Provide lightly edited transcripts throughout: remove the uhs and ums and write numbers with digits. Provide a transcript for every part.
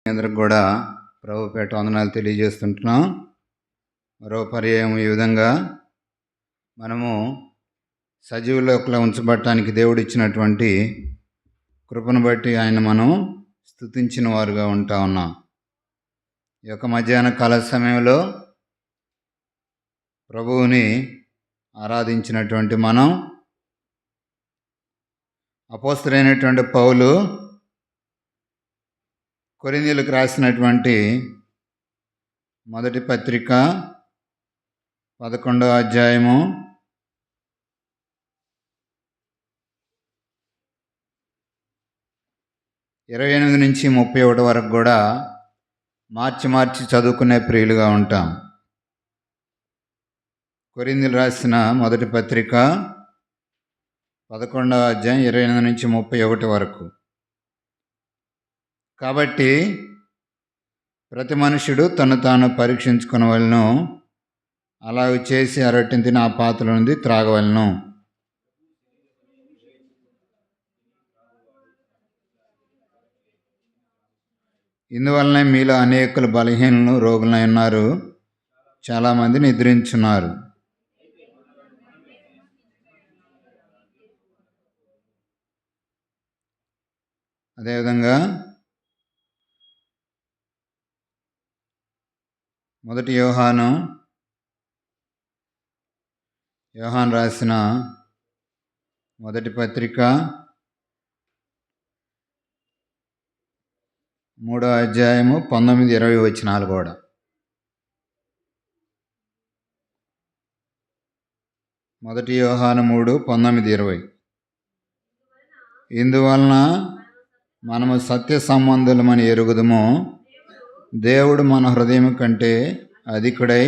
అందరికి కూడా ప్రభు పేట వందనాలు తెలియజేస్తుంటున్నాం. మరో పర్యాయం ఈ విధంగా మనము సజీవులోకలో ఉంచబడటానికి దేవుడు ఇచ్చినటువంటి కృపను బట్టి ఆయన మనం స్తుతించిన వారుగా ఉంటా ఉన్నాం. ఈ యొక్క మధ్యాహ్న కాల సమయంలో ప్రభువుని ఆరాధించినటువంటి మనం అపోస్తలుడైనటువంటి పౌలు కొరింథీయులకు రాసినటువంటి మొదటి పత్రిక 11వ అధ్యాయము 28 నుంచి 31 వరకు కూడా మార్చి చదువుకునే ప్రియులుగా ఉంటాం. కొరింథీయులకు రాసిన మొదటి పత్రిక 11వ అధ్యాయం 28 నుంచి 31 వరకు. కాబట్టి ప్రతి మనుషుడు తను తాను పరీక్షించుకునవలెను, అలాగ చేసి అరటిని తిని ఆ పాత్ర నుండి త్రాగవలెను. ఇందువలనే మీలో అనేకులు బలహీనులు రోగులై ఉన్నారు, చాలామంది నిద్రించున్నారు. అదేవిధంగా మొదటి యోహాను రాసిన మొదటి పత్రిక 3వ అధ్యాయము 19-20 వచనాలు కూడా. మొదటి యోహాను 3:19-20. ఇందువలన మనము సత్య సంబంధులమని ఎరుగుదుము, దేవుడు మన హృదయం కంటే అధికుడై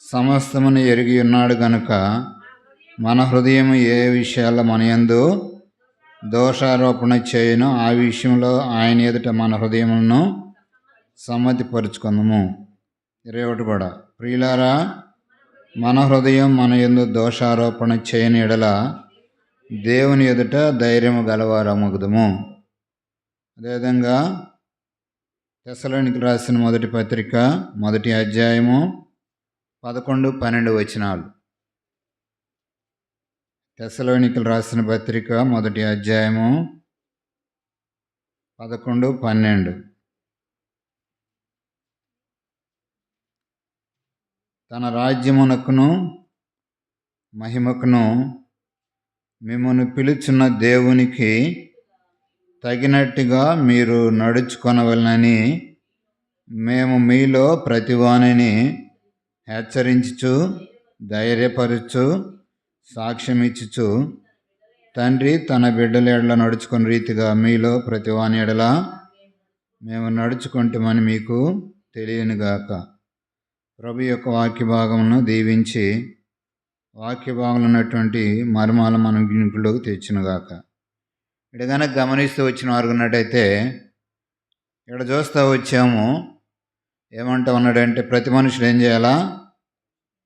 సమస్తమును ఎరిగి ఉన్నాడు గనుక మన హృదయం ఏ విషయాల్లో మన యందు దోషారోపణ చేయను, ఆ విషయంలో ఆయన ఎదుట మన హృదయములను సమ్మతిపరుచుకుందాము. 21 కూడా. ప్రియులారా, మన హృదయం మన యందు దోషారోపణ చేయని ఎడల దేవుని ఎదుట ధైర్యము గలవారమగుదుము. అదేవిధంగా తెస్సలోనికీయులకు రాసిన మొదటి పత్రిక 1వ అధ్యాయము 11-12 వచనాలు. తెస్సలోనికీయులకు రాసిన పత్రిక 1వ అధ్యాయము 11-12. తన రాజ్యమునకును మహిమకును మిమ్మును పిలుచున్న దేవునికి తగినట్టుగా మీరు నడుచుకొనవలెనని మేము మీలో ప్రతివానిని హెచ్చరించుచు ధైర్యపరచు సాక్ష్యమిచ్చుచు తండ్రి తన బిడ్డల ఎడల నడుచుకుని రీతిగా మీలో ప్రతివాని ఎడల మేము నడుచుకుంటామని మీకు తెలియనుగాక. ప్రభు యొక్క వాక్య భాగమును దీవించి వాక్య భాగంలో ఉన్నటువంటి మర్మాలు మనం గిణుకులోకి తెచ్చునుగాక. ఇక్కడ కనుక గమనిస్తూ వచ్చిన వారు ఉన్నట్టయితే ఇక్కడ చూస్తూ వచ్చాము, ఏమంటా ఉన్నాడంటే ప్రతి మనుషుడు ఏం చేయాలా?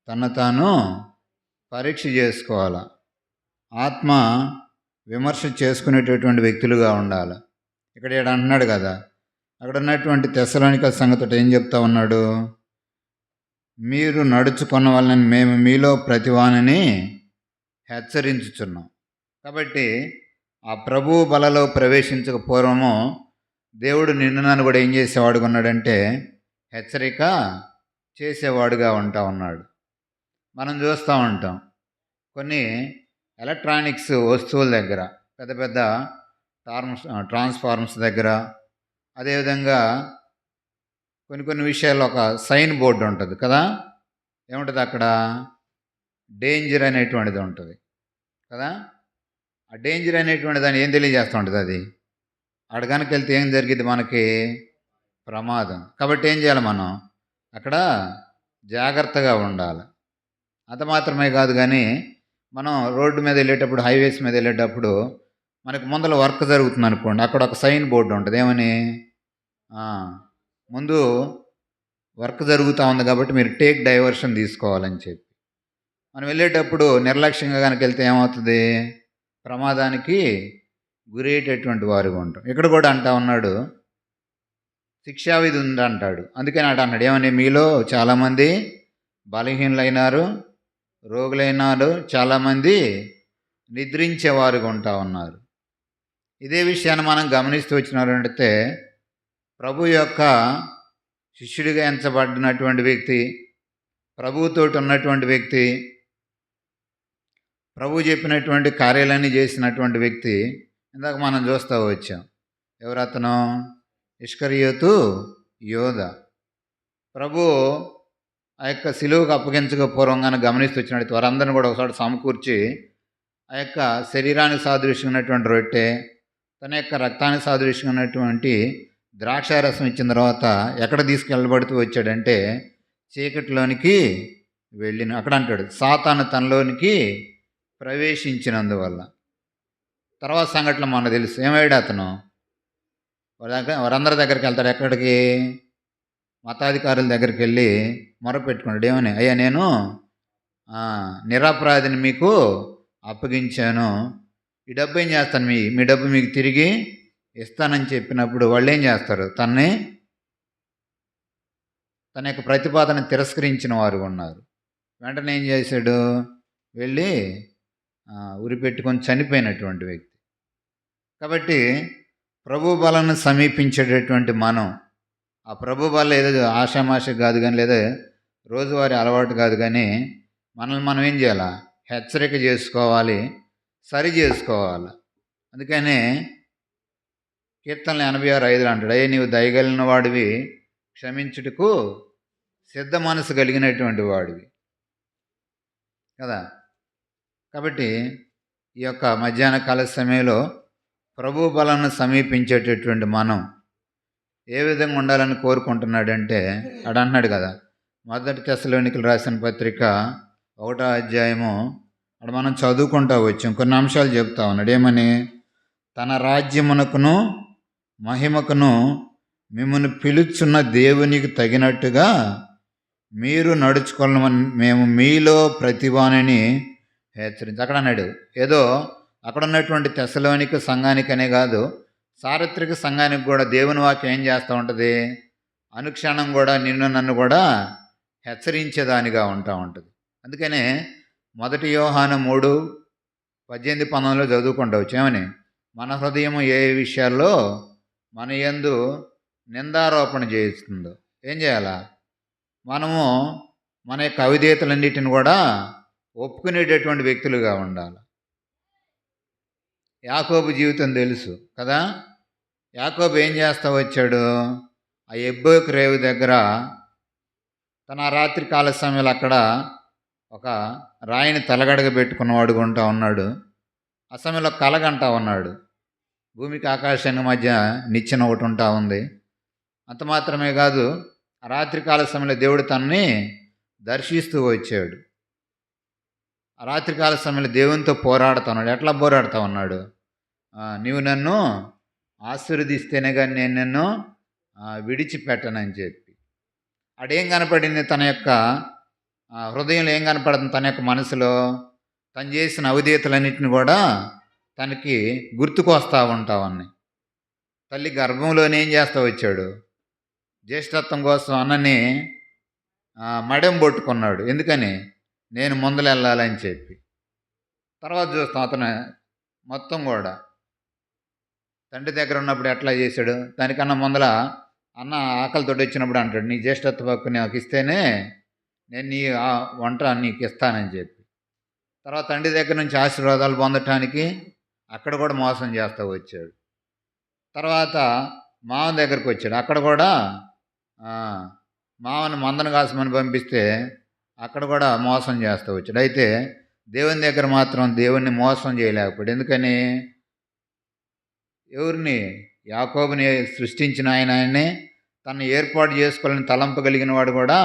తను తాను పరీక్ష చేసుకోవాలా, ఆత్మ విమర్శ చేసుకునేటటువంటి వ్యక్తులుగా ఉండాలి. ఇక్కడ అంటున్నాడు కదా, అక్కడ ఉన్నటువంటి తెస్సలోనిక సంగతి ఏం చెప్తా ఉన్నాడు? మీరు నడుచుకున్న వాళ్ళని మేము మీలో ప్రతివానిని హెచ్చరించుచున్నాం. కాబట్టి ఆ ప్రభు బలలో ప్రవేశించక పూర్వము దేవుడు నిన్ను నన్ను కూడా ఏం చేసేవాడుగా ఉన్నాడంటే హెచ్చరిక చేసేవాడుగా ఉంటా ఉన్నాడు. మనం చూస్తూ ఉంటాం కొన్ని ఎలక్ట్రానిక్స్ వస్తువుల దగ్గర, పెద్ద పెద్ద ట్రాన్స్ఫార్మర్స్ దగ్గర, అదేవిధంగా కొన్ని విషయాల్లో ఒక సైన్ బోర్డు ఉంటుంది కదా, ఏముంటుంది అక్కడ? డేంజర్ అనేటువంటిది ఉంటుంది కదా. ఆ డేంజర్ అనేటువంటి దాన్ని ఏం తెలియజేస్తూ ఉంటుంది? అది అడగానికి వెళ్తే ఏం జరిగింది? మనకి ప్రమాదం. కాబట్టి ఏం చేయాలి? మనం అక్కడ జాగ్రత్తగా ఉండాలి. అంత మాత్రమే కాదు, కానీ మనం రోడ్డు మీద వెళ్ళేటప్పుడు, హైవేస్ మీద వెళ్ళేటప్పుడు మనకు ముందర వర్క్ జరుగుతుంది అనుకోండి, అక్కడ ఒక సైన్ బోర్డు ఉంటుంది. ఏమని? ముందు వర్క్ జరుగుతూ ఉంది కాబట్టి మీరు టేక్ డైవర్షన్ తీసుకోవాలని చెప్పి. మనం వెళ్ళేటప్పుడు నిర్లక్ష్యంగా కనుక వెళ్తే ఏమవుతుంది? ప్రమాదానికి గురయ్యేటటువంటి వారుగా ఉంటాం. ఇక్కడ కూడా అంటా ఉన్నాడు, శిక్షావిధి ఉందంటాడు. అందుకని అన్నాడు ఏమని, మీలో చాలామంది బలహీనులైనారు, రోగులైనారు, చాలామంది నిద్రించేవారుగా ఉంటా ఉన్నారు. ఇదే విషయాన్ని మనం గమనిస్తూ వచ్చినారంటే ప్రభు యొక్క శిష్యుడిగా ఎంచబడినటువంటి వ్యక్తి, ప్రభువుతోటి ఉన్నటువంటి వ్యక్తి, ప్రభు చెప్పినటువంటి కార్యాలన్నీ చేసినటువంటి వ్యక్తి ఇందాక మనం చూస్తూ వచ్చాం. ఎవరతను? ఇష్కరియోతు యోధ. ప్రభు ఆ యొక్క సిలువకు అప్పగించక పూర్వంగానే గమనిస్తూ వచ్చినట్టు వారందరిని కూడా ఒకసారి సమకూర్చి ఆ యొక్క శరీరానికి సాదృశ్యమైనటువంటి రొట్టె, తన యొక్క రక్తానికి సాదృశ్యమైనటువంటి ద్రాక్షారసం ఇచ్చిన తర్వాత ఎక్కడ తీసుకెళ్ళబడుతూ వచ్చాడంటే చీకటిలోనికి వెళ్ళిన. అక్కడ అంటాడు సాతాను తనలోనికి ప్రవేశించినందువల్ల. తర్వాత సంఘటన మనకు తెలుసు. ఏమయ్యాడు అతను? వారందరి దగ్గరికి వెళ్తాడు. ఎక్కడికి? మతాధికారుల దగ్గరికి వెళ్ళి మొరపెట్టుకున్నాడు. ఏమని? అయ్యా, నేను నిరపరాధిని మీకు అప్పగించాను, ఈ డబ్బు ఏం చేస్తాను, మీ డబ్బు మీకు తిరిగి ఇస్తానని చెప్పినప్పుడు వాళ్ళు ఏం చేస్తారు? తన యొక్క ప్రతిపాదన తిరస్కరించిన వారు ఉన్నారు. వెంటనే ఏం చేశాడు? వెళ్ళి ఉరిపెట్టుకొని చనిపోయినటువంటి వ్యక్తి. కాబట్టి ప్రభు బలను సమీపించేటటువంటి మనం, ఆ ప్రభు బల ఏదో ఆషామాష కాదు కానీ, లేదా రోజువారీ అలవాటు కాదు కానీ, మనల్ని మనం ఏం చేయాలా? హెచ్చరిక చేసుకోవాలి, సరి చేసుకోవాలి. అందుకనే కీర్తనలు 86:5 అంటాడు, అయ్యే నీవు దయగలిగిన వాడివి, క్షమించుటకు సిద్ధ మనసు కలిగినటువంటి వాడివి కదా. కాబట్టి ఈ యొక్క మధ్యాహ్న కాల సమయంలో ప్రభు బలను సమీపించేటటువంటి మనం ఏ విధంగా ఉండాలని కోరుకుంటున్నాడంటే, అక్కడ అంటున్నాడు కదా, 1 తెస్సలోనికీయులకు రాసిన పత్రిక 1వ అధ్యాయము అక్కడ మనం చదువుకుంటూ వచ్చాం. కొన్ని అంశాలు చెప్తా ఉన్నాడు. ఏమని? తన రాజ్యమునకును మహిమకును మిమ్మల్ని పిలుచున్న దేవునికి తగినట్టుగా మీరు నడుచుకోవాలని మేము మీలో ప్రతివానిని హెచ్చరించి. అక్కడ అన్నాడు ఏదో అక్కడ ఉన్నటువంటి తెస్సలోనిక సంఘానికనే కాదు, సార్వత్రిక సంఘానికి కూడా దేవుని వాక్యం ఏం చేస్తూ ఉంటుంది? అనుక్షణం కూడా నిన్ను నన్ను కూడా హెచ్చరించేదానిగా ఉంటా ఉంటుంది. అందుకనే 1 యోహాను 3:18-19 చదువుకుంటావచ్చు. ఏమని? మన హృదయం ఏ విషయాల్లో మన యందు నిందారోపణ చేస్తుందో ఏం చేయాలా? మనము మన యొక్క అవిధేయతలన్నిటిని కూడా ఒప్పుకునేటటువంటి వ్యక్తులుగా ఉండాలి. యాకోబు జీవితం తెలుసు కదా. యాకోబు ఏం చేస్తూ వచ్చాడు? ఆ యబ్బోకు రేవు దగ్గర తన రాత్రి కాల సమయంలో అక్కడ ఒక రాయిని తలగడగ పెట్టుకున్నవాడు కొంటా ఉన్నాడు. ఆ సమయంలో కలగంటా ఉన్నాడు. భూమికి ఆకాశానికి మధ్య నిచ్చెన ఒకటి ఉంటా ఉంది. అంత మాత్రమే కాదు, ఆ రాత్రికాల సమయంలో దేవుడు తనని దర్శిస్తూ వచ్చాడు. ఆ రాత్రికాల సమయంలో దేవునితో పోరాడుతున్నాడు. ఎట్లా పోరాడుతూ ఉన్నాడు? నీవు నన్ను ఆశీర్వదిస్తేనే కానీ నేను నిన్ను విడిచిపెట్టనని చెప్పి. అడేం కనపడింది? తన యొక్క హృదయంలో ఏం కనపడుతుంది? తన యొక్క మనసులో తను చేసిన అవిధేయతలన్నింటిని కూడా తనకి గుర్తుకొస్తూ ఉంటావన్నీ. తల్లి గర్భంలోనే ఏం చేస్తూ వచ్చాడు? జ్యేష్ఠత్వం కోసం అన్నని మడెం పట్టుకున్నాడు. ఎందుకని? నేను ముందలు వెళ్ళాలని చెప్పి. తర్వాత చూస్తాం అతను మొత్తం కూడా తండ్రి దగ్గర ఉన్నప్పుడు ఎట్లా చేశాడు? దానికన్నా ముందల అన్న ఆకలితో వచ్చినప్పుడు అంటాడు, నీ జ్యేష్ఠత్వ హక్కు నాకు ఇస్తేనే నేను నీ వంట నీకు ఇస్తానని చెప్పి. తర్వాత తండ్రి దగ్గర నుంచి ఆశీర్వాదాలు పొందటానికి అక్కడ కూడా మోసం చేస్తూ వచ్చాడు. తర్వాత మామ దగ్గరకు వచ్చాడు. అక్కడ కూడా మామని మందను కాసమని పంపిస్తే అక్కడ కూడా మోసం చేస్తూ వచ్చాడు. అయితే దేవుని దగ్గర మాత్రం దేవుణ్ణి మోసం చేయలేకపోయాడు. ఎందుకని? ఎవరిని? యాకోబుని సృష్టించిన ఆయనే, తను ఏర్పాటు చేసుకోవాలని తలంపగలిగిన వాడు కూడా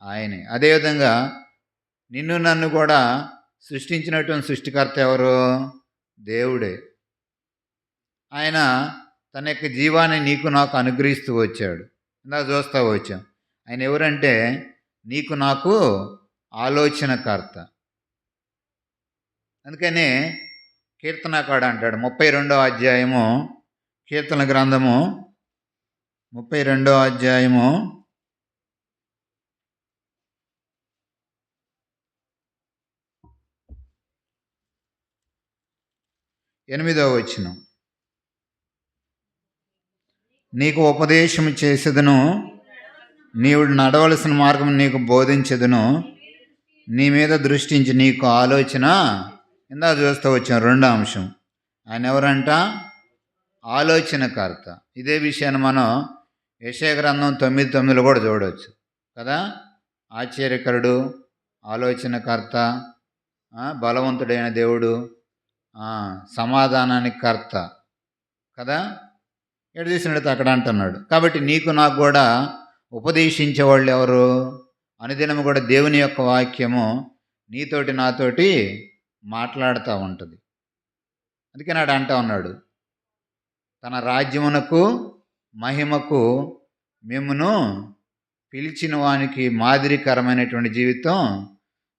ఆయనే. అదేవిధంగా నిన్ను నన్ను కూడా సృష్టించినటువంటి సృష్టికర్త ఎవరు? దేవుడే. ఆయన తన యొక్క జీవాన్ని నీకు నాకు అనుగ్రహిస్తూ వచ్చాడు. ఇందాక చూస్తూ వచ్చాం. ఆయన ఎవరంటే నీకు నాకు ఆలోచనకర్త. అందుకని కీర్తనకాడు అంటాడు 32వ అధ్యాయము కీర్తన గ్రంథము 32వ అధ్యాయము 8వ వచనం. నీకు ఉపదేశం చేసేదను, నీవు నడవలసిన మార్గం నీకు బోధించదును, నీ మీద దృష్టించి నీకు ఆలోచన. ఇందా చూస్తూ వచ్చాం రెండో అంశం. ఆయన ఎవరంట? ఆలోచనకర్త. ఇదే విషయాన్ని మనం యెషయా గ్రంథం 9:9 కూడా చూడవచ్చు కదా. ఆశ్చర్యకరుడు, ఆలోచనకర్త, బలవంతుడైన దేవుడు, సమాధానానికి కర్త కదా. ఎటు చూసినట్టు అక్కడ అంటున్నాడు. కాబట్టి నీకు నాకు కూడా ఉపదేశించేవాళ్ళు ఎవరు? అనుదినము కూడా దేవుని యొక్క వాక్యము నీతోటి నాతోటి మాట్లాడుతూ ఉంటుంది. అందుకే నాడు అంటా ఉన్నాడు, తన రాజ్యమునకు మహిమకు మిమ్మును పిలిచిన వానికి మాదిరికరమైనటువంటి జీవితం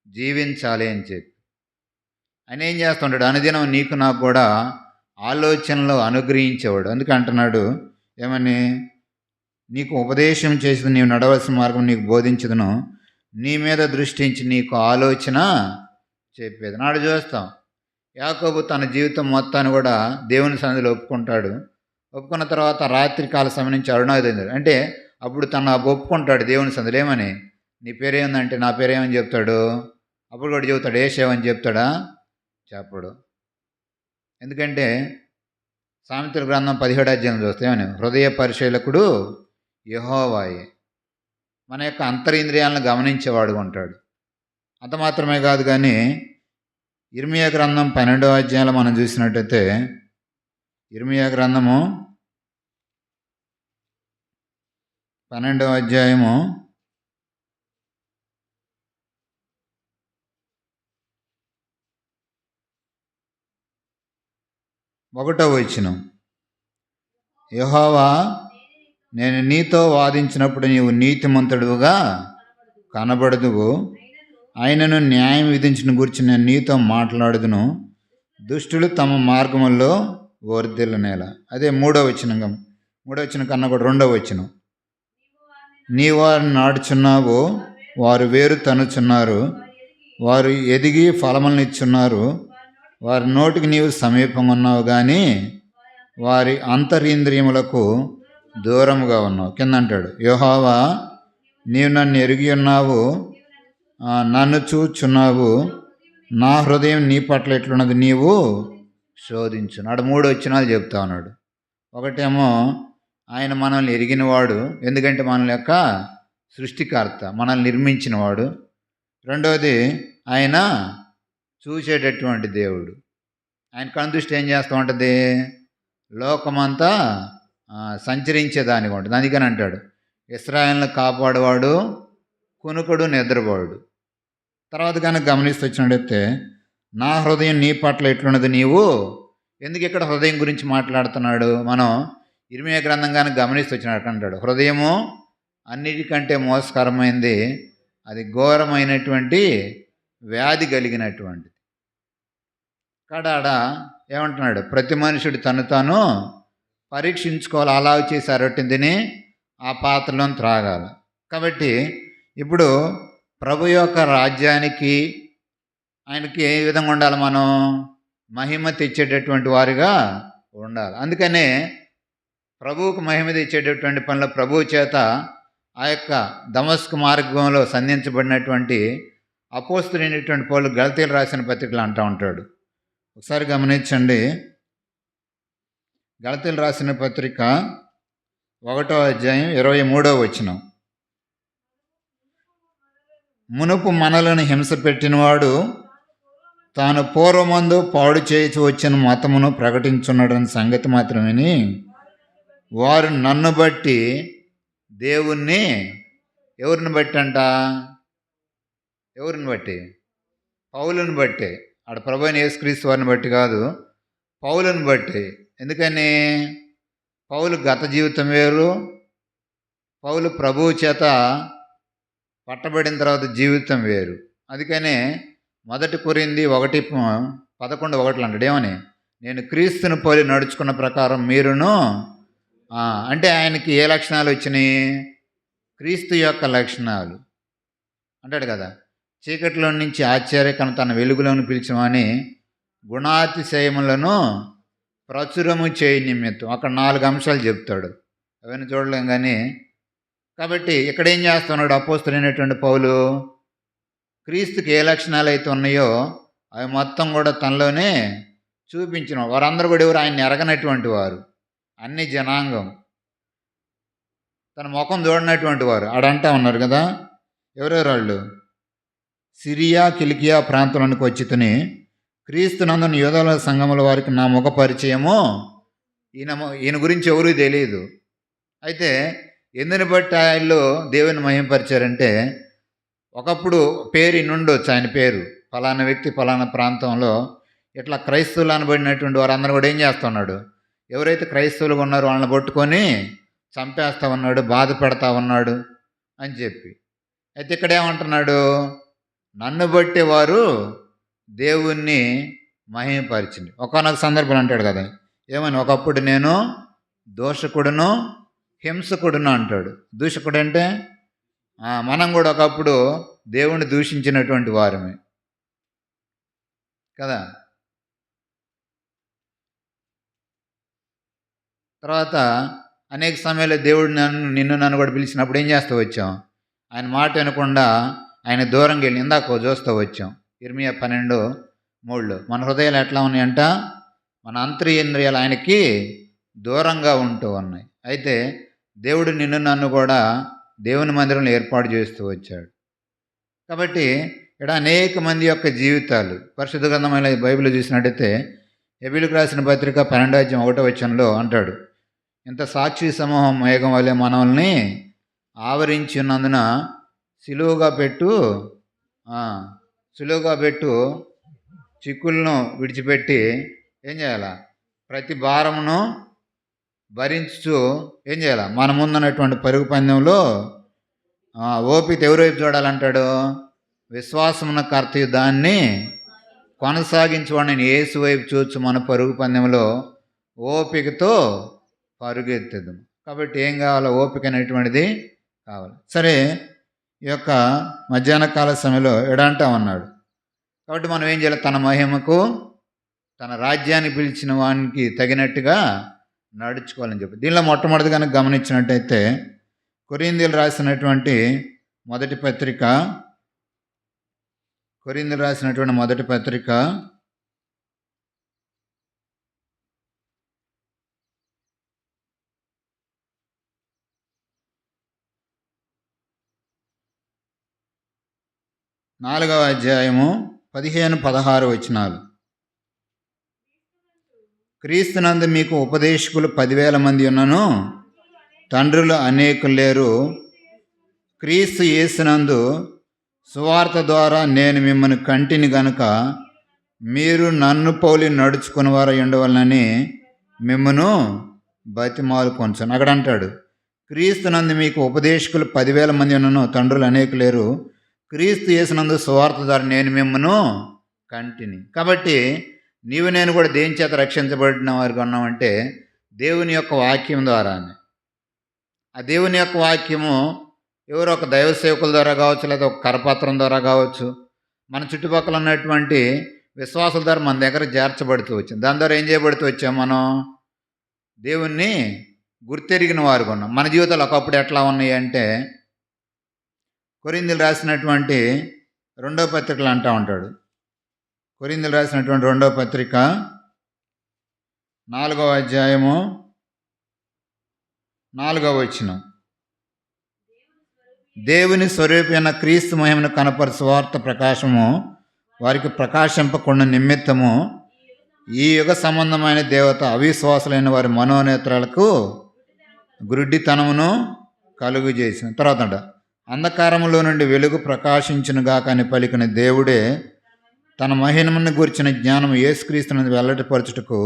జీవించాలి అని చెప్పి ఆయన ఏం చేస్తుంటాడు? అనుదినం నీకు నాకు కూడా ఆలోచనలు అనుగ్రహించేవాడు. అందుకే అంటున్నాడు ఏమని? నీకు ఉపదేశం చేసేది, నీవు నడవలసిన మార్గం నీకు బోధించదును, నీ మీద దృష్టించి నీకు ఆలోచన చెప్పేది. నాడు చూస్తాం యాకోబు తన జీవితం మొత్తాన్ని కూడా దేవుని సన్నిధిలో ఒప్పుకుంటాడు. ఒప్పుకున్న తర్వాత రాత్రికాల సమయం నుంచి అరుణోదయం, అంటే అప్పుడు తను ఒప్పుకుంటాడు దేవుని సన్నిధిలో. ఏమని? నీ పేరేందంటే నా పేరేమని చెప్తాడు? అప్పుడు కూడా చెబుతాడు ఏసేవని చెప్తాడా? చెప్పడు. ఎందుకంటే సామెతల గ్రంథం 17వ అధ్యాయం చూస్తే ఏమని? హృదయ పరిశీలకుడు యెహోవాయే. మన యొక్క అంతరింద్రియాలను గమనించేవాడు ఉంటాడు. అంత మాత్రమే కాదు కానీ ఇర్మియా గ్రంథం 12వ అధ్యాయంలో మనం చూసినట్టయితే, ఇర్మియా గ్రంథము 12వ అధ్యాయము 1వ వచనం. యెహోవా, నేను నీతో వాదించినప్పుడు నీవు నీతిమంతుడుగా కనబడదువు, ఆయనను న్యాయం విధించిన గురించి నేను నీతో మాట్లాడుదును, దుష్టులు తమ మార్గముల్లో వర్ధిల్లనేల. అదే 3వ వచనం. 3వ వచనం కన్నా కూడా 2వ వచనం. నీ వారిని నాటుచున్నావు, వారు వేరు తనుచున్నారు, వారు ఎదిగి ఫలములను ఇచ్చున్నారు, వారి నోటికి నీవు సమీపంగా ఉన్నావు కానీ వారి అంతరింద్రియములకు దూరముగా ఉన్నావు. కింద అంటాడు, యెహోవా, నీవు నన్ను ఎరిగి ఉన్నావు, నన్ను చూచున్నావు, నా హృదయం నీ పట్ల ఎట్లున్నది నీవు శోధించు. నాడు 3 వచనాలు చెప్తా ఉన్నాడు. ఒకటేమో ఆయన మనల్ని ఎరిగినవాడు, ఎందుకంటే మనల్ని యొక్క సృష్టికర్త, మనల్ని నిర్మించినవాడు. రెండవది ఆయన చూసేటటువంటి దేవుడు. ఆయన కనుదృష్టి ఏం చేస్తూ ఉంటుంది? లోకమంతా సంచరించేదానికి ఉంటుంది. అందుకని అంటాడు, ఇశ్రాయేలును కాపాడువాడు కునుకుడు నిద్రపోడు. తర్వాత కనుక గమనిస్తూ వచ్చినట్టయితే, నా హృదయం నీ పట్ల ఎట్లున్నది నీవు. ఎందుకు ఇక్కడ హృదయం గురించి మాట్లాడుతున్నాడు? మనం ఇర్మియా గ్రంథం కనుక గమనిస్తూ వచ్చినట్టు అంటాడు, హృదయము అన్నిటికంటే మోసకరమైంది, అది ఘోరమైనటువంటి వ్యాధి కలిగినటువంటిది. కాడాడ ఏమంటున్నాడు? ప్రతి మనుషుడు తను తాను పరీక్షించుకోవాలి. అలా చేసి అరొట్టిని తిని ఆ పాత్రలో త్రాగాల. కాబట్టి ఇప్పుడు ప్రభు యొక్క రాజ్యానికి ఆయనకి ఏ విధంగా ఉండాలి? మనం మహిమ తెచ్చేటటువంటి వారిగా ఉండాలి. అందుకనే ప్రభువుకు మహిమ తెచ్చేటటువంటి పనిలో ప్రభువు చేత ఆ యొక్క దమస్కు మార్గంలో సంధించబడినటువంటి అపోస్తులైనటువంటి పౌలు గలతీయులకు రాసిన పత్రికలు అంటూ ఉంటాడు. ఒకసారి గమనించండి. గలతీయులకు రాసిన పత్రిక 1వ అధ్యాయం 23వ వచనం. మునుపు మనలను హింస పెట్టినవాడు తాను పూర్వమందు పాడు చేసి వచ్చిన మతమును ప్రకటించున్నాడని సంగతి మాత్రమేని వారు నన్ను బట్టి దేవుణ్ణి, ఎవరిని బట్టి అంట? ఎవరిని బట్టి? పౌలుని బట్టి. ఆడ ప్రభువైన యేసుక్రీస్తు వారిని బట్టి కాదు, పౌలుని బట్టి. ఎందుకని? పౌలు గత జీవితం వేరు, పౌలు ప్రభువు చేత పట్టబడిన తర్వాత జీవితం వేరు. అందుకనే 1 కొరింథీ 1:11 అంటాడు ఏమని? నేను క్రీస్తుని పోలి నడుచుకున్న ప్రకారం మీరును అంటే ఆయనకి ఏ లక్షణాలు వచ్చినాయి? క్రీస్తు యొక్క లక్షణాలు అంటాడు కదా, చీకటిలో నుంచి ఆశ్చర్యకరం తన వెలుగులోను పిలిచమని గుణాతిశయములను ప్రచురము చేయి నిమిత్తం. అక్కడ 4 అంశాలు చెప్తాడు, అవన్నీ చూడలేం కానీ. కాబట్టి ఇక్కడ ఏం చేస్తున్నాడు అపోస్తలుడైనటువంటి పౌలు? క్రీస్తుకి ఏ లక్షణాలు అయితే ఉన్నాయో అవి మొత్తం కూడా తనలోనే చూపించిన వారందరూ కూడా ఎవరు? ఆయన్ని ఎరగనటువంటి వారు, అన్ని జనాంగం, తన ముఖం చూడనటువంటి వారు ఆడంటా ఉన్నారు కదా. ఎవరెవరు వాళ్ళు? సిరియా కిలికియా ప్రాంతంలోనికి వచ్చి తిని క్రీస్తునందున యూదుల సంఘముల వారికి నా ముఖ పరిచయము, ఈయన గురించి ఎవరూ తెలియదు. అయితే ఎందుని బట్టి ఆయనలో దేవుని మహిమపరిచారంటే, ఒకప్పుడు పేరు నుండొచ్చు, ఆయన పేరు ఫలానా వ్యక్తి ఫలానా ప్రాంతంలో ఇట్లా క్రైస్తవులు అనబడినటువంటి వారందరూ కూడా ఏం చేస్తున్నాడు? ఎవరైతే క్రైస్తవులుగా ఉన్నారో వాళ్ళని పట్టుకొని చంపేస్తా ఉన్నాడు, బాధ పెడతా ఉన్నాడు అని చెప్పి. అయితే ఇక్కడ ఏమంటున్నాడు? నన్ను బట్టి వారు దేవుణ్ణి మహిమపరిచింది. ఒకానొక సందర్భం అంటాడు కదా, ఏమని? ఒకప్పుడు నేను దోషకుడును హింసకుడును అంటాడు. దూషకుడు అంటే మనం కూడా ఒకప్పుడు దేవుణ్ణి దూషించినటువంటి వారమే కదా. తర్వాత అనేక సమయాల్లో దేవుడు నిన్ను కూడా పిలిచినప్పుడు ఏం చేస్తూ వచ్చాం? ఆయన మాట వినకుండా ఆయన దూరంగా వెళ్ళి ఇందాక చూస్తూ వచ్చాం. ఇర్మియా 12:3 మన హృదయాలు ఎట్లా ఉన్నాయంట? మన అంతరింద్రియాలు ఆయనకి దూరంగా ఉంటూ ఉన్నాయి. అయితే దేవుడు నన్ను కూడా దేవుని మందిరంలో ఏర్పాటు చేస్తూ వచ్చాడు. కాబట్టి ఇక్కడ అనేక మంది యొక్క జీవితాలు పరిశుద్ధ గ్రంథమైన బైబిల్ చూసినట్టయితే హెబీలుకు రాసిన పత్రిక 12:1 అంటాడు, ఇంత సాక్షి సమూహం మేఘం వలె మనల్ని ఆవరించి ఉన్నందున సులువుగా పెట్టు చిక్కులను విడిచిపెట్టి ఏం చేయాలా? ప్రతి భారమును భరించు ఏం చేయాలా? మన ముందున్నటువంటి పరుగు పందెంలో ఓపిక ఎవరైపు చూడాలంటాడు? విశ్వాసమున కర్తయు దాన్ని కొనసాగించువాడిని యేసు వైపు చూచు మన పరుగు పందెంలో ఓపికతో పరుగెత్తదు. కాబట్టి ఏం కావాలో? ఓపిక అనేటువంటిది కావాలి. సరే, ఈ యొక్క మధ్యాహ్న కాల సమయంలో ఎడంటా ఉన్నాడు. కాబట్టి మనం ఏం చేయాలి? తన మహిమకు, తన రాజ్యాన్ని పిలిచిన వానికి తగినట్టుగా నడుచుకోవాలని చెప్పి. దీనిలో మొట్టమొదటి కనుక గమనించినట్టయితే కొరింథీయులు రాసినటువంటి మొదటి పత్రిక 4వ అధ్యాయము 15-16 వచనాలు. క్రీస్తునందు మీకు ఉపదేశకులు 10,000 మంది ఉన్నను తండ్రులు అనేకులు లేరు. క్రీస్తు యేసునందు సువార్త ద్వారా నేను మిమ్మల్ని కంటిని గనుక మీరు నన్ను పోలి నడుచుకుని వారు ఉండవాలని మిమ్మను బతిమాలు కొంచెం. అక్కడ అంటాడు, క్రీస్తునందు మీకు ఉపదేశకులు 10,000 మంది ఉన్నను తండ్రులు అనేకులు లేరు. క్రీస్తు యేసునందు సువార్త ద్వారా నేను మిమ్మను కంటిని. కాబట్టి నీవు నేను కూడా దేని చేత రక్షించబడిన వారికి ఉన్నామంటే దేవుని యొక్క వాక్యం ద్వారానే. ఆ దేవుని యొక్క వాక్యము ఎవరో ఒక దైవ సేవకుల ద్వారా కావచ్చు, లేదా ఒక కరపత్రం ద్వారా కావచ్చు, మన చుట్టుపక్కల ఉన్నటువంటి విశ్వాసుల ద్వారా మన దగ్గర చేర్చబడుతూ వచ్చింది. దాని ద్వారా ఏం చేయబడుతూ వచ్చాం? మనం దేవుణ్ణి గుర్తెరిగిన వారు ఉన్నాం. మన జీవితాలు ఒకప్పుడు ఎట్లా ఉన్నాయి అంటే, కొరింథీయులు రాసినటువంటి 2వ పత్రికలు అంటూ ఉంటాడు. కొరింథీయులు రాసినటువంటి 2వ పత్రిక 4వ అధ్యాయము 4వ వచనం, దేవుని స్వరూపైన క్రీస్తు మహిమను కనపరచు సువార్త ప్రకాశము వారికి ప్రకాశింపకుండా నిమిత్తము ఈ యుగ సంబంధమైన దేవత అవిశ్వాసులైన వారి మనోనేత్రాలకు గురుడ్డితనమును కలుగు చేసిన. తర్వాత అంధకారములో నుండి వెలుగు ప్రకాశించునుగాక అని పలికిన దేవుడే తన మహిమను గురించిన జ్ఞానం యేసుక్రీస్తును వెల్లడిపరచుటకు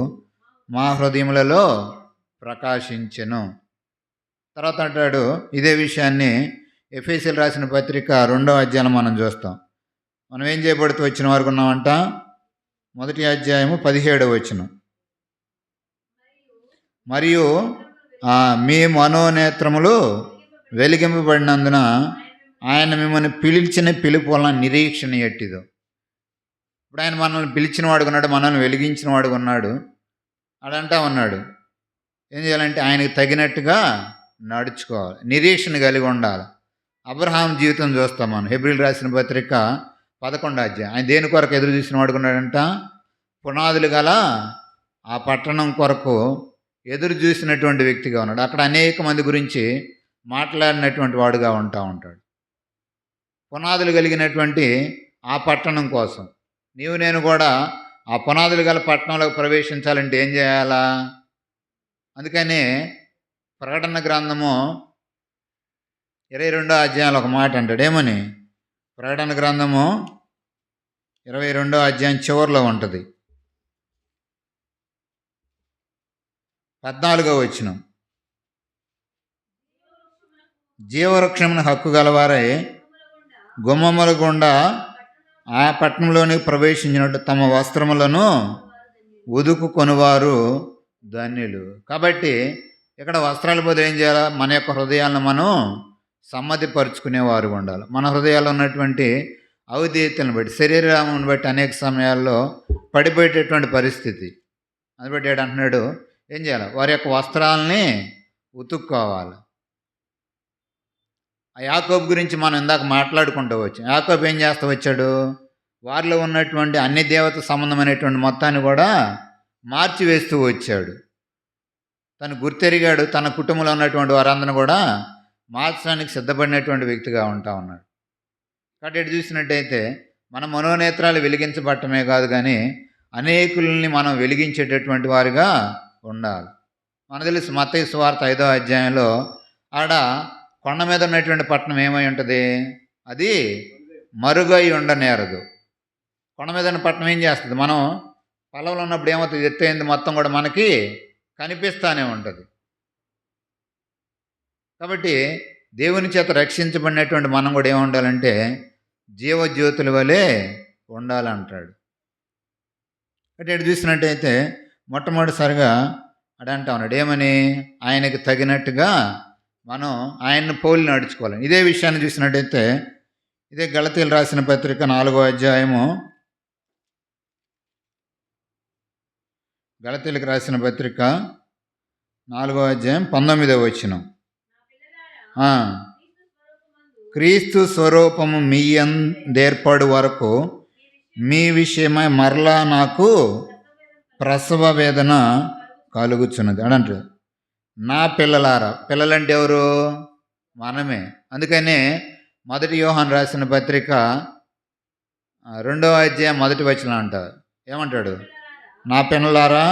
మా హృదయములలో ప్రకాశించెను. తర్వాత అంటాడు, ఇదే విషయాన్ని ఎఫెసీయులు రాసిన పత్రిక 2వ అధ్యాయం మనం చూస్తాం. మనం ఏం చేయబడుతూ వచ్చిన వారికి ఉన్నామంట? 1వ అధ్యాయము 17వ వచనం, మరియు మీ మనోనేత్రములు వెలిగింపబడినందున ఆయన మిమ్మల్ని పిలిచిన పిలుపు వలన నిరీక్షణ ఎట్టిదో. ఇప్పుడు ఆయన మనల్ని పిలిచిన వాడుగా ఉన్నాడు, మనల్ని వెలిగించిన వాడుగా ఉన్నాడు. అడంటా ఉన్నాడు ఏం చేయాలంటే ఆయనకు తగినట్టుగా నడుచుకోవాలి, నిరీక్షణ కలిగి ఉండాలి. అబ్రహాం జీవితం చూస్తాం మనం. హెబ్రీలు రాసిన పత్రిక 11వ అధ్యాయం. ఆయన దేని కొరకు ఎదురు చూసిన వాడుకున్నాడంట? పునాదులు గల ఆ పట్టణం కొరకు ఎదురు చూసినటువంటి వ్యక్తిగా ఉన్నాడు. అక్కడ అనేక మంది గురించి మాట్లాడినటువంటి వాడుగా ఉంటాడు. పునాదులు కలిగినటువంటి ఆ పట్టణం కోసం నీవు నేను కూడా ఆ పునాదులు గల పట్టణంలోకి ప్రవేశించాలంటే ఏం చేయాలా? అందుకని ప్రకటన గ్రంథము 22వ అధ్యాయంలో ఒక మాట అంటాడు. ఏమని? ప్రకటన గ్రంథము 22వ అధ్యాయం చివరిలో ఉంటుంది, 14వ వచనం. జీవవృక్షమును హక్కు గలవారై గుమ్మముల గుండా ఆ పట్టణంలోనికి ప్రవేశించినట్టు తమ వస్త్రములను ఉదుకు కొనువారు ధన్యులు. కాబట్టి ఇక్కడ వస్త్రాల బదులు ఏం చేయాలి? మన యొక్క హృదయాలను మనం సమ్మతిపరుచుకునేవారు ఉండాలి. మన హృదయాల్లో ఉన్నటువంటి అవిధేయతలను బట్టి, శరీరాన్ని బట్టి అనేక సమయాల్లో పడిపోయేటటువంటి పరిస్థితి. అది బట్టి అంటున్నాడు ఏం చేయాలి? వారి యొక్క వస్త్రాలని ఉతుక్కోవాలి. ఆ యాకోబు గురించి మనం ఇందాక మాట్లాడుకుంటూ వచ్చాం. యాకోబు ఏం చేస్తూ వచ్చాడు? వారిలో ఉన్నటువంటి అన్ని దేవత సంబంధమైనటువంటి మొత్తాన్ని కూడా మార్చివేస్తూ వచ్చాడు. తను గుర్తెరిగాడు, తన కుటుంబంలో ఉన్నటువంటి వారందరిని కూడా మార్చడానికి సిద్ధపడినటువంటి వ్యక్తిగా ఉన్నాడు. కాబట్టి ఇటు చూసినట్టయితే మన మనోనేత్రాలు వెలిగించబట్టమే కాదు కానీ అనేకుల్ని మనం వెలిగించేటటువంటి వారిగా ఉండాలి. మనకు తెలుసు మత్తయి సువార్త 5వ అధ్యాయంలో ఆడ కొండ మీద ఉన్నటువంటి పట్టణం ఏమై ఉంటుంది? అది మరుగై ఉండనేరదు. కొండ మీద ఉన్న పట్టణం ఏం చేస్తుంది? మనం పొలంలో ఉన్నప్పుడు ఏమవుతుంది? ఎత్తైంది మొత్తం కూడా మనకి కనిపిస్తూనే ఉంటుంది. కాబట్టి దేవుని చేత రక్షించబడినటువంటి మనం కూడా ఏముండాలంటే జీవజ్యోతుల వలె ఉండాలంటాడు. అంటే ఇటు చూసినట్టయితే మొట్టమొదటిసారిగా అడంటా ఉన్నాడు ఏమని? ఆయనకు తగినట్టుగా మనం ఆయన్ని పోలి నడుచుకోవాలి. ఇదే విషయాన్ని చూసినట్టయితే ఇదే గలతీయులు రాసిన పత్రిక 4వ అధ్యాయము, గలతీయులకు రాసిన పత్రిక 4వ అధ్యాయం 19వ వచనం. క్రీస్తు స్వరూపము మీ అందేర్పడు వరకు మీ విషయమై మరలా నాకు ప్రసవ వేదన కలుగుచున్నది అని అంటారు. నా పిల్లలారా, పిల్లలంటే ఎవరు? మనమే. అందుకనే 1 యోహాను రాసిన పత్రిక 2వ అధ్యాయం 1వ వచనం అంటారు. ఏమంటాడు? నా పిల్లలారా,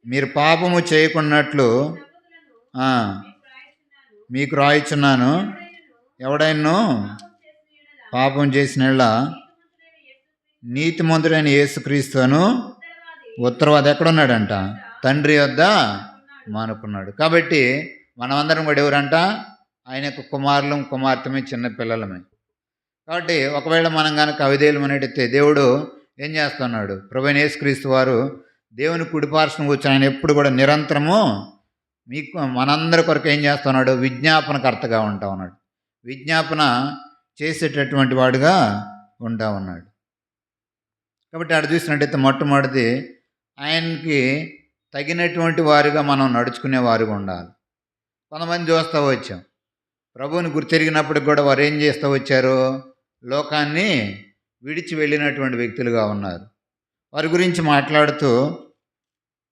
మీరు పాపము చేయకున్నట్లు మీకు రాయిచున్నాను. ఎవడైనా పాపం చేసిన నీతిమంతుడైన యేసుక్రీస్తును ఉత్తరవాది ఎక్కడున్నాడంట? తండ్రి వద్ద మానుకున్నాడు. కాబట్టి మనమందరం కూడా ఎవరంట? ఆయన యొక్క కుమారులం, కుమార్తెమే, చిన్న పిల్లలమే. కాబట్టి ఒకవేళ మనం కనుక అవిధేయులం అనేటైతే దేవుడు ఏం చేస్తున్నాడు? ప్రభువైన యేసుక్రీస్తు వారు దేవుని కుడిపార్శ్వన కూర్చొని ఆయన ఎప్పుడు కూడా నిరంతరము మీకు మనందరి కొరకు ఏం చేస్తున్నాడు? విజ్ఞాపనకర్తగా ఉన్నాడు. విజ్ఞాపన చేసేటటువంటి వాడుగా ఉన్నాడు. కాబట్టి అక్కడ చూసినట్టయితే మొట్టమొదటిది ఆయనకి తగినటువంటి వారుగా మనం నడుచుకునే వారుగా ఉండాలి. కొంతమంది చూస్తూ వచ్చాం, ప్రభువుని గుర్తెరిగినప్పటికి కూడా వారు ఏం చేస్తూ వచ్చారు? లోకాన్ని విడిచి వెళ్ళినటువంటి వ్యక్తులుగా ఉన్నారు. వారి గురించి మాట్లాడుతూ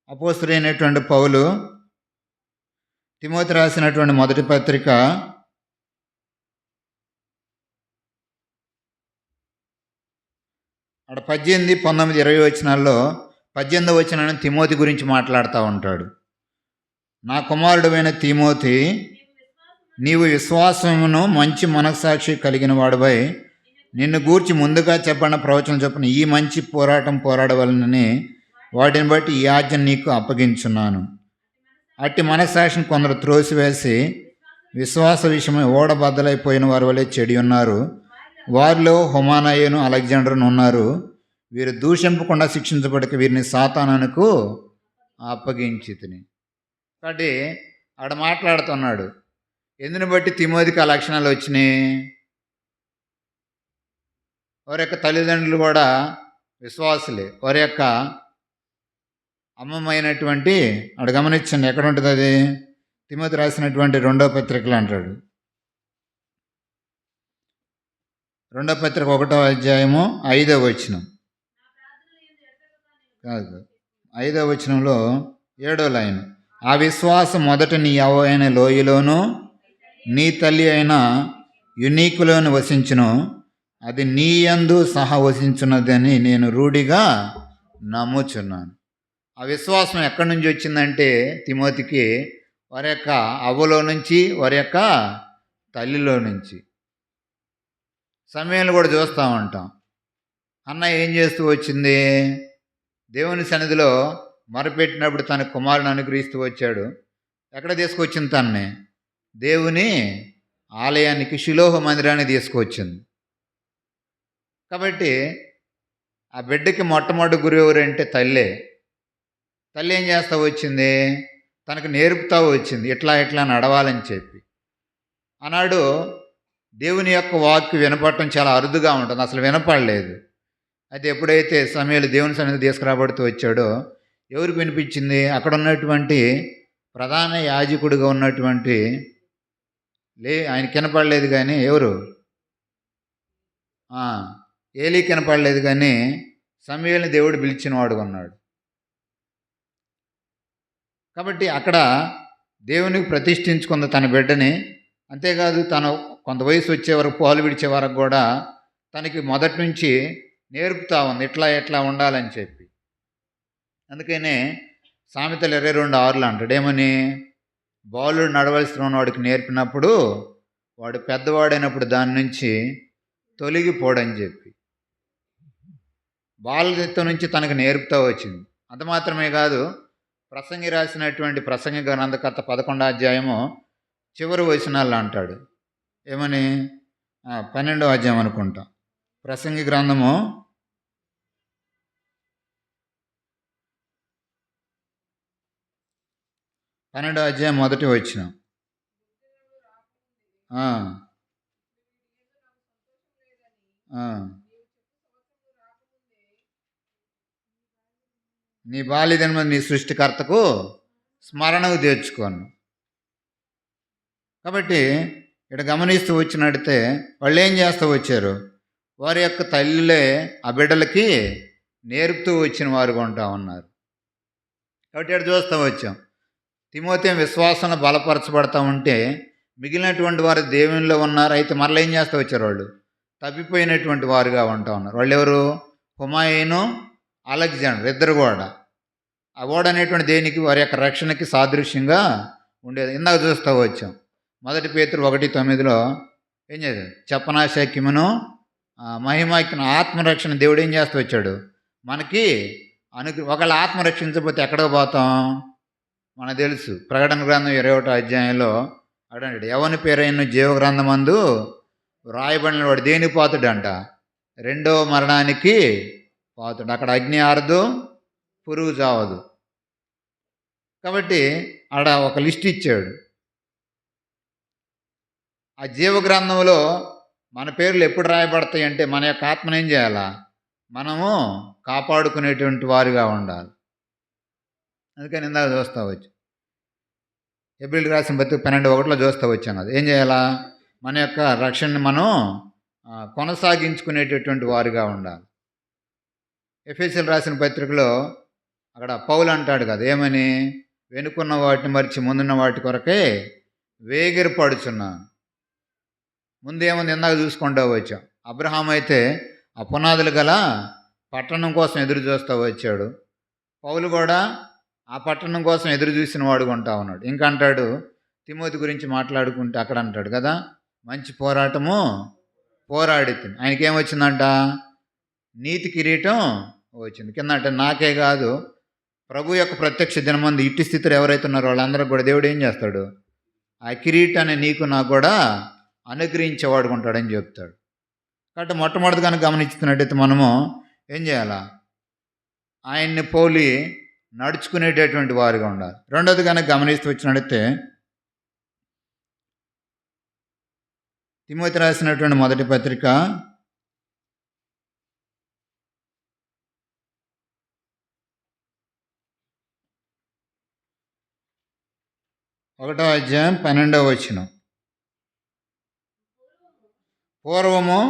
అపోస్తలుడైనటువంటి పౌలు తిమోతి రాసినటువంటి 1వ పత్రిక 18, 19, 20 వచనాల్లో 18వ వచనాన్ని తిమోతి గురించి మాట్లాడుతూ ఉంటాడు. నా కుమారుడువైన తిమోతి, నీవు విశ్వాసమును మంచి మనస్సాక్షి కలిగిన వాడివై నిన్ను గూర్చి ముందుగా చెప్పిన ప్రవచనం చొప్పున ఈ మంచి పోరాటం పోరాడవలనని వాటిని బట్టి ఈ ఆజ్ఞ నీకు అప్పగించున్నాను. అట్టి మనస్సాక్షిని కొందరు త్రోసివేసి విశ్వాస విషయమై ఓడబద్దలైపోయిన వారి వలె చెడి ఉన్నారు. వారిలో హుమానయ్యను అలెగ్జాండర్ను ఉన్నారు. వీరు దూషింపకుండా శిక్షించబడక వీరిని సాతానుకు అప్పగించితిని. కాబట్టి ఆడ మాట్లాడుతున్నాడు. ఎందుని బట్టి తిమోతికి ఆ లక్షణాలు వచ్చినాయి? వారి యొక్క తల్లిదండ్రులు కూడా విశ్వాసులే. వారి యొక్క అమ్మమైనటువంటి ఆడ గమనించండి, ఎక్కడ ఉంటుంది అది? తిమోతి రాసినటువంటి 2వ పత్రికలు అంటాడు. 2వ పత్రిక 1వ అధ్యాయము 5వ వచనం కాదు, 5వ వచనంలో 7వ లైన్. ఆ విశ్వాసం మొదట నీ యవ్వ అయిన లోయలోను నీ తల్లి అయిన యునీకులోను వసించును, అది నీ యందు సహా వసించున్నదని నేను రూఢిగా నమ్ముచున్నాను. ఆ విశ్వాసం ఎక్కడి నుంచి వచ్చిందంటే తిమోతికి వారి యొక్క అవ్వలో నుంచి, వారి యొక్క తల్లిలో నుంచి. సమయాలు కూడా చూస్తూ ఉంటాం. అన్న ఏం చేస్తూ వచ్చింది? దేవుని సన్నిధిలో మొరపెట్టినప్పుడు తన కుమారుని అనుగ్రహిస్తూ వచ్చాడు. ఎక్కడ తీసుకొచ్చింది? తనని దేవుని ఆలయానికి, షిలోహ మందిరానికి తీసుకువచ్చింది. కాబట్టి ఆ బిడ్డకి మొట్టమొదటి గురువు ఎవరంటే తల్లే. తల్లి ఏం చేస్తూ వచ్చింది? తనకు నేర్పుతూ వచ్చింది, ఇట్లా ఇట్లా నడవాలని చెప్పి. ఆనాడు దేవుని యొక్క వాక్కు వినపడటం చాలా అరుదుగా ఉంటుంది, అసలు వినపడలేదు. అయితే ఎప్పుడైతే సమయాలు దేవుని సన్నిధి తీసుకురాబడుతూ వచ్చాడో ఎవరికి వినిపించింది? అక్కడ ఉన్నటువంటి ప్రధాన యాజకుడిగా ఉన్నటువంటి ఆయనకి వినపడలేదు, కానీ ఎవరు? ఏలీ కనపడలేదు, కానీ సమూయేలుని దేవుడు పిలిచిన వాడుగా ఉన్నాడు. కాబట్టి అక్కడ దేవునికి ప్రతిష్ఠించుకుంది తన బిడ్డని. అంతేకాదు, తను కొంత వయసు వచ్చే వరకు, పాలు విడిచే వరకు కూడా తనకి మొదటి నుంచి నేర్పుతా ఉంది, ఇట్లా ఎట్లా ఉండాలని చెప్పి. అందుకనే సామెతలు 22:6 అంటాడు ఏమని? బాలుడు నడవలసిన వాడికి నేర్పినప్పుడు వాడు పెద్దవాడైనప్పుడు దాని నుంచి తొలగిపోడని చెప్పి బాల్యత నుంచి తనకు నేర్పుతూ వచ్చింది. అంత మాత్రమే కాదు, ప్రసంగి రాసినటువంటి ప్రసంగి గ్రంథకర్త 11వ అధ్యాయము చివరి వచనాల్లో అంటాడు ఏమని? 12వ అధ్యాయం అనుకుంటా. ప్రసంగి గ్రంథము 12వ అధ్యాయం మొదటి వచనం. నీ బాల్యదినము నీ సృష్టికర్తకు స్మరణకు తెచ్చుకోను. కాబట్టి ఇక్కడ గమనిస్తూ వచ్చినట్టే వాళ్ళు ఏం చేస్తూ వచ్చారు? వారి యొక్క తల్లిలే ఆ బిడ్డలకి నేర్పుతూ వచ్చిన వారుగా ఉంటా ఉన్నారు. కాబట్టి ఇక్కడ చూస్తూ వచ్చాం, తిమోతి విశ్వాసంలో బలపరచబడతా ఉంటే మిగిలినటువంటి వారు దేవునిలో ఉన్నారు. అయితే మరలా ఏం చేస్తూ వచ్చారు? వాళ్ళు తప్పిపోయినటువంటి వారుగా ఉంటా ఉన్నారు. వాళ్ళు ఎవరు? హుమాయూను, అలెగ్జాండర్, ఇద్దరు కూడా. ఆ ఓడ అనేటువంటి దేనికి? వారి యొక్క రక్షణకి సాదృశ్యంగా ఉండేది. ఇందాక చూస్తూ వచ్చాం, 1 పేతురు 1:9 ఏం చేశాడు? చెప్పనాశక్యమును మహిమాక్యను ఆత్మరక్షణ దేవుడు ఏం చేస్తూ వచ్చాడు మనకి ఒకవేళ ఆత్మ రక్షించకపోతే ఎక్కడికి పోతాం? మనకు తెలుసు. ప్రకటన గ్రంథం 21వ అధ్యాయంలో అడండి, ఎవని పేరైన జీవగ్రంథమందు రాయబడిన వాడు దేనికి పోతాడంట? రెండవ మరణానికి పోతాడు. అక్కడ అగ్ని ఆరదు, పురుగు చావదు. కాబట్టి ఆడ ఒక లిస్ట్ ఇచ్చాడు. ఆ జీవగ్రంథంలో మన పేర్లు ఎప్పుడు రాయబడతాయి అంటే మన యొక్క ఆత్మను ఏం చేయాలా? మనము కాపాడుకునేటువంటి వారుగా ఉండాలి. అందుకని ఇందాక చూస్తూ వచ్చు, హెబ్రీయులకు రాసిన పత్రిక 12:1 చూస్తూ వచ్చాను. అది ఏం చేయాలా? మన యొక్క రక్షణని మనం కొనసాగించుకునేటటువంటి వారుగా ఉండాలి. ఎఫెసీయులకు రాసిన పత్రికలో అక్కడ పౌలు అంటాడు కదా ఏమని? వెనుకున్న వాటిని మరిచి ముందున్న వాటి కొరకే వేగిరపడుచున్నాను. ముందేముంది? ఇందాక చూసుకుంటూ వచ్చాం. అబ్రహాం అయితే ఆ పునాదులు గల పట్టణం కోసం ఎదురు చూస్తూ వచ్చాడు. పౌలు కూడా ఆ పట్టణం కోసం ఎదురు చూసిన వాడు ఉంటా ఉన్నాడు. ఇంకా అంటాడు, తిమోతి గురించి మాట్లాడుకుంటే అక్కడ అంటాడు కదా, మంచి పోరాటము పోరాడితే. ఆయనకేమొచ్చిందంట? నీతి కిరీటం వచ్చింది. కింద అంటే నాకే కాదు, ప్రభు యొక్క ప్రత్యక్ష దినమందు ఇట్టి స్థితిలో ఎవరైతే ఉన్నారో వాళ్ళందరూ కూడా దేవుడు ఏం చేస్తాడు? ఆ కిరీటాన్ని నీకు నాకు కూడా అనుగ్రహించేవాడు ఉంటాడని చెప్తాడు. కాబట్టి మొట్టమొదటిగా గమనించుతున్నట్టయితే మనము ఏం చేయాలా? ఆయన్ని పోలి నడుచుకునేటటువంటి వారుగా ఉండాలి. రెండోది కనుక గమనిస్తూ వచ్చినట్టయితే తిమోతి రాసినటువంటి మొదటి పత్రిక 1వ అధ్యాయం 12వ వచనం. పూర్వము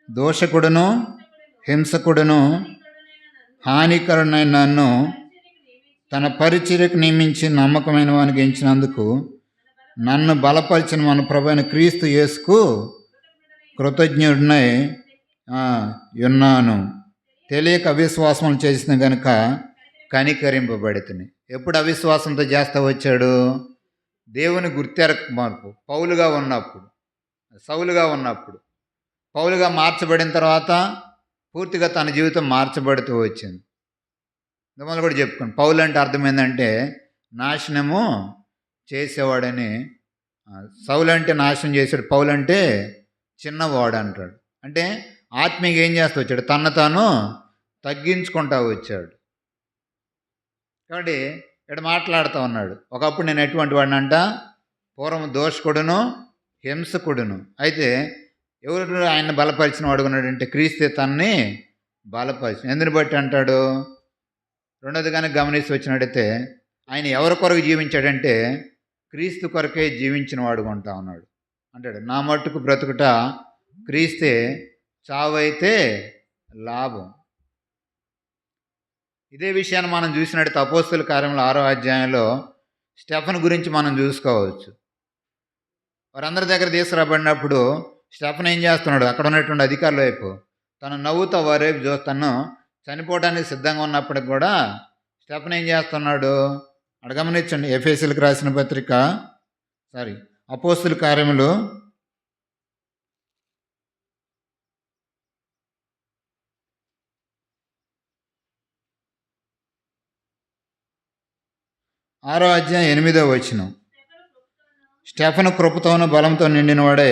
దోషకుడును హింసకుడును హానికరుడైన నన్ను తన పరిచర్యకు నియమించి నమ్మకమైన వానికి ఎంచినందుకు నన్ను బలపరిచిన మన ప్రభువైన క్రీస్తు యేసుకు కృతజ్ఞుడినై ఉన్నాను. తెలియక అవిశ్వాసం చేసిన గనుక కనికరింపబడితిని. ఎప్పుడు అవిశ్వాసంతో చేస్తూ వచ్చాడు? దేవుని గుర్తెరక మార్పు పౌలుగా ఉన్నప్పుడు, సౌలుగా ఉన్నప్పుడు. పౌలుగా మార్చబడిన తర్వాత పూర్తిగా తన జీవితం మార్చబడుతూ వచ్చింది. మిమ్మల్ని కూడా చెప్పుకోండి, పౌలు అంటే అర్థం ఏంటంటే నాశనము చేసేవాడని. సౌలు అంటే నాశనం చేశాడు, పౌలు అంటే చిన్నవాడు అంటాడు. అంటే ఆత్మీయంగా ఏం చేస్తూ వచ్చాడు? తను తాను తగ్గించుకుంటూ వచ్చాడు. కాబట్టి ఇక్కడ మాట్లాడుతూ ఉన్నాడు, ఒకప్పుడు నేను ఎటువంటి వాడినంట? పూర్వం దోషకుడును హింసకుడును. అయితే ఎవరు ఆయన బలపరిచిన వాడు ఉన్నాడంటే క్రీస్తు తనని బలపరిచిన. ఎందుని బట్టి అంటాడు? రెండోది కనుక గమనిస్తూ వచ్చినట్టయితే ఆయన ఎవరి కొరకు జీవించాడంటే క్రీస్తు కొరకే జీవించిన వాడు ఉంటా ఉన్నాడు అంటాడు. నా మట్టుకు బ్రతుకుట క్రీస్తే, చావైతే లాభం. ఇదే విషయాన్ని మనం చూసినట్టు అపోస్తలుల కార్యములు 6వ అధ్యాయంలో స్టెఫను గురించి మనం చూసుకోవచ్చు. వారందరి దగ్గర తీసుకురాబడినప్పుడు స్టెఫన్ ఏం చేస్తున్నాడు? అక్కడ ఉన్నటువంటి అధికారుల వైపు తను నవ్వుతో వారి వైపు చూస్తాను. చనిపోవడానికి సిద్ధంగా ఉన్నప్పటికి కూడా స్టెఫన్ ఏం చేస్తున్నాడు? అక్కడ గమనించండి, ఎఫెసీయులకు రాసిన పత్రిక అపోస్తలుల కార్యములు 6వ అధ్యాయం 8వ వచనం. స్టెఫను కృపతోను బలంతో నిండినవాడే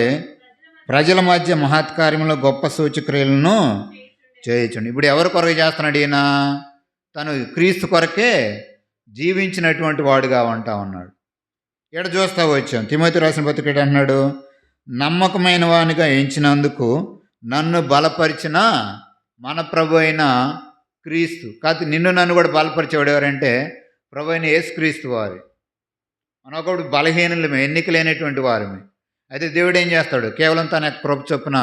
ప్రజల మధ్య మహత్కార్యంలో గొప్ప సూచక్రియలను చేయించండి. ఇప్పుడు ఎవరి కొరకు చేస్తున్నాడు ఈయన? తను క్రీస్తు కొరకే జీవించినటువంటి వాడుగా ఉంటా ఉన్నాడు. ఇక్కడ చూస్తా వచ్చాం, తిమోతి రాసిన పత్రిక అంటున్నాడు, నమ్మకమైన వానిగా ఎంచినందుకు నన్ను బలపరిచిన మన ప్రభు అయిన క్రీస్తు. కాదు, నిన్ను నన్ను కూడా బలపరిచేవాడు ఎవరంటే ప్రభు అయిన యేసుక్రీస్తు వారి. మనం ఒకప్పుడు బలహీనులమే, ఎన్నికలేనటువంటి వారమే. అయితే దేవుడు ఏం చేస్తాడు? కేవలం తన యొక్క కృప చొప్పున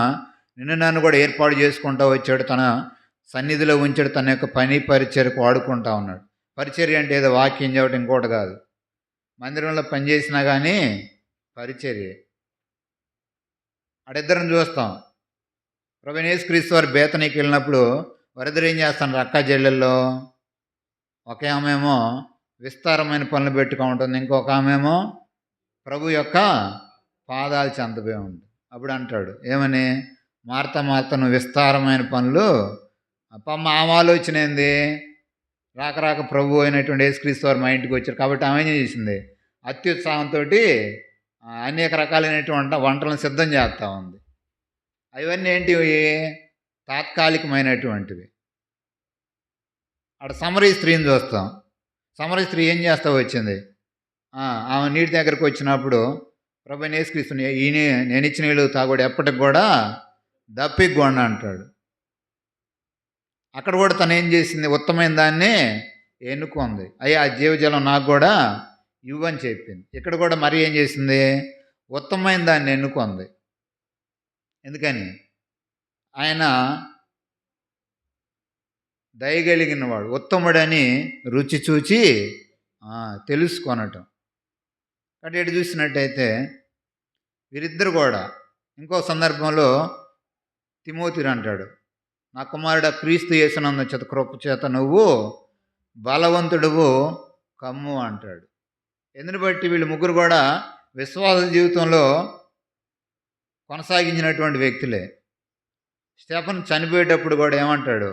నిన్ను నన్ను కూడా ఏర్పాటు చేసుకుంటూ వచ్చాడు, తన సన్నిధిలో ఉంచాడు, తన యొక్క పని పరిచర్యకు వాడుకుంటా ఉన్నాడు. పరిచర్య అంటే ఏదో వాక్యం చేయడం ఇంకోటి కాదు. మందిరంలో పనిచేసినా కానీ పరిచర్య. అడిద్దరం చూస్తాం. ప్రభు యేసుక్రీస్తు వారు బేతనీకి వెళ్ళినప్పుడు వారిద్దరు ఏం చేస్తున్నారు? అక్క చెల్లెల్లో ఒక ఆమెమో విస్తారమైన పనులు పెట్టుకో ఉంటుంది, ఇంకొక ఆమెమో ప్రభు యొక్క పాదాలు చెంతపోయి ఉంటుంది. అప్పుడు అంటాడు ఏమని? మార్త నువ్వు విస్తారమైన పనులు ఆమె ఆలోచన ఏంది? రాక ప్రభు అయినటువంటి యేసుక్రీస్తు వారు మా ఇంటికి వచ్చారు కాబట్టి ఆమె ఏం చేసింది? అత్యుత్సాహంతో అనేక రకాలైనటువంటి వంటలను సిద్ధం చేస్తూ ఉంది. అవన్నీ ఏంటివి? తాత్కాలికమైనటువంటివి. అక్కడ సమరీ స్త్రీని చూస్తాం. సమరీ స్త్రీ ఏం చేస్తూ వచ్చింది? ఆమె నీటి దగ్గరకు వచ్చినప్పుడు ప్రభువైన యేసుక్రీస్తుని నేను ఇచ్చిన నీళ్ళు తాగుడు ఎప్పటికి కూడా దప్పిగొండ అంటాడు. అక్కడ కూడా తను ఏం చేసింది? ఉత్తమైన దాన్ని ఎన్నుకుంది. అయ్యా ఆ జీవజలం నాకు కూడా ఇవ్వని చెప్పింది. ఇక్కడ కూడా మరి ఏం చేసింది? ఉత్తమైన దాన్ని ఎన్నుకుంది. ఎందుకని? ఆయన దయగలిగిన వాడు, ఉత్తముడని రుచి చూచి తెలుసుకొనటం. కాబట్టి ఇటు చూసినట్టయితే వీరిద్దరు కూడా ఇంకో సందర్భంలో తిమోతిని అంటాడు, నా కుమారుడు క్రీస్తు యేసునందు చేత కృప చేత నువ్వు బలవంతుడువు కమ్ము అంటాడు. ఎందుని బట్టి? వీళ్ళు ముగ్గురు కూడా విశ్వాస జీవితంలో కొనసాగించినటువంటి వ్యక్తులే. స్టెఫన్ చనిపోయేటప్పుడు కూడా ఏమంటాడు?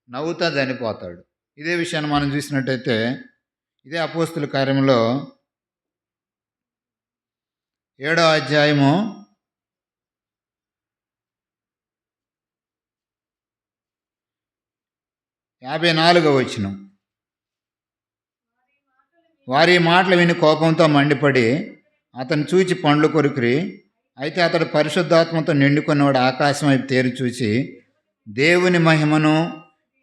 నవ్వుతా చనిపోతాడు. ఇదే విషయాన్ని మనం చూసినట్టయితే ఇదే అపోస్తలుల కార్యంలో 7వ అధ్యాయము 54వ వచనం. వారి మాటలు విని కోపంతో మండిపడి అతను చూచి పండ్లు కొరికిరి. అయితే అతడు పరిశుద్ధాత్మతో నిండుకున్నవాడు ఆకాశం వైపు తేరి చూసి దేవుని మహిమను,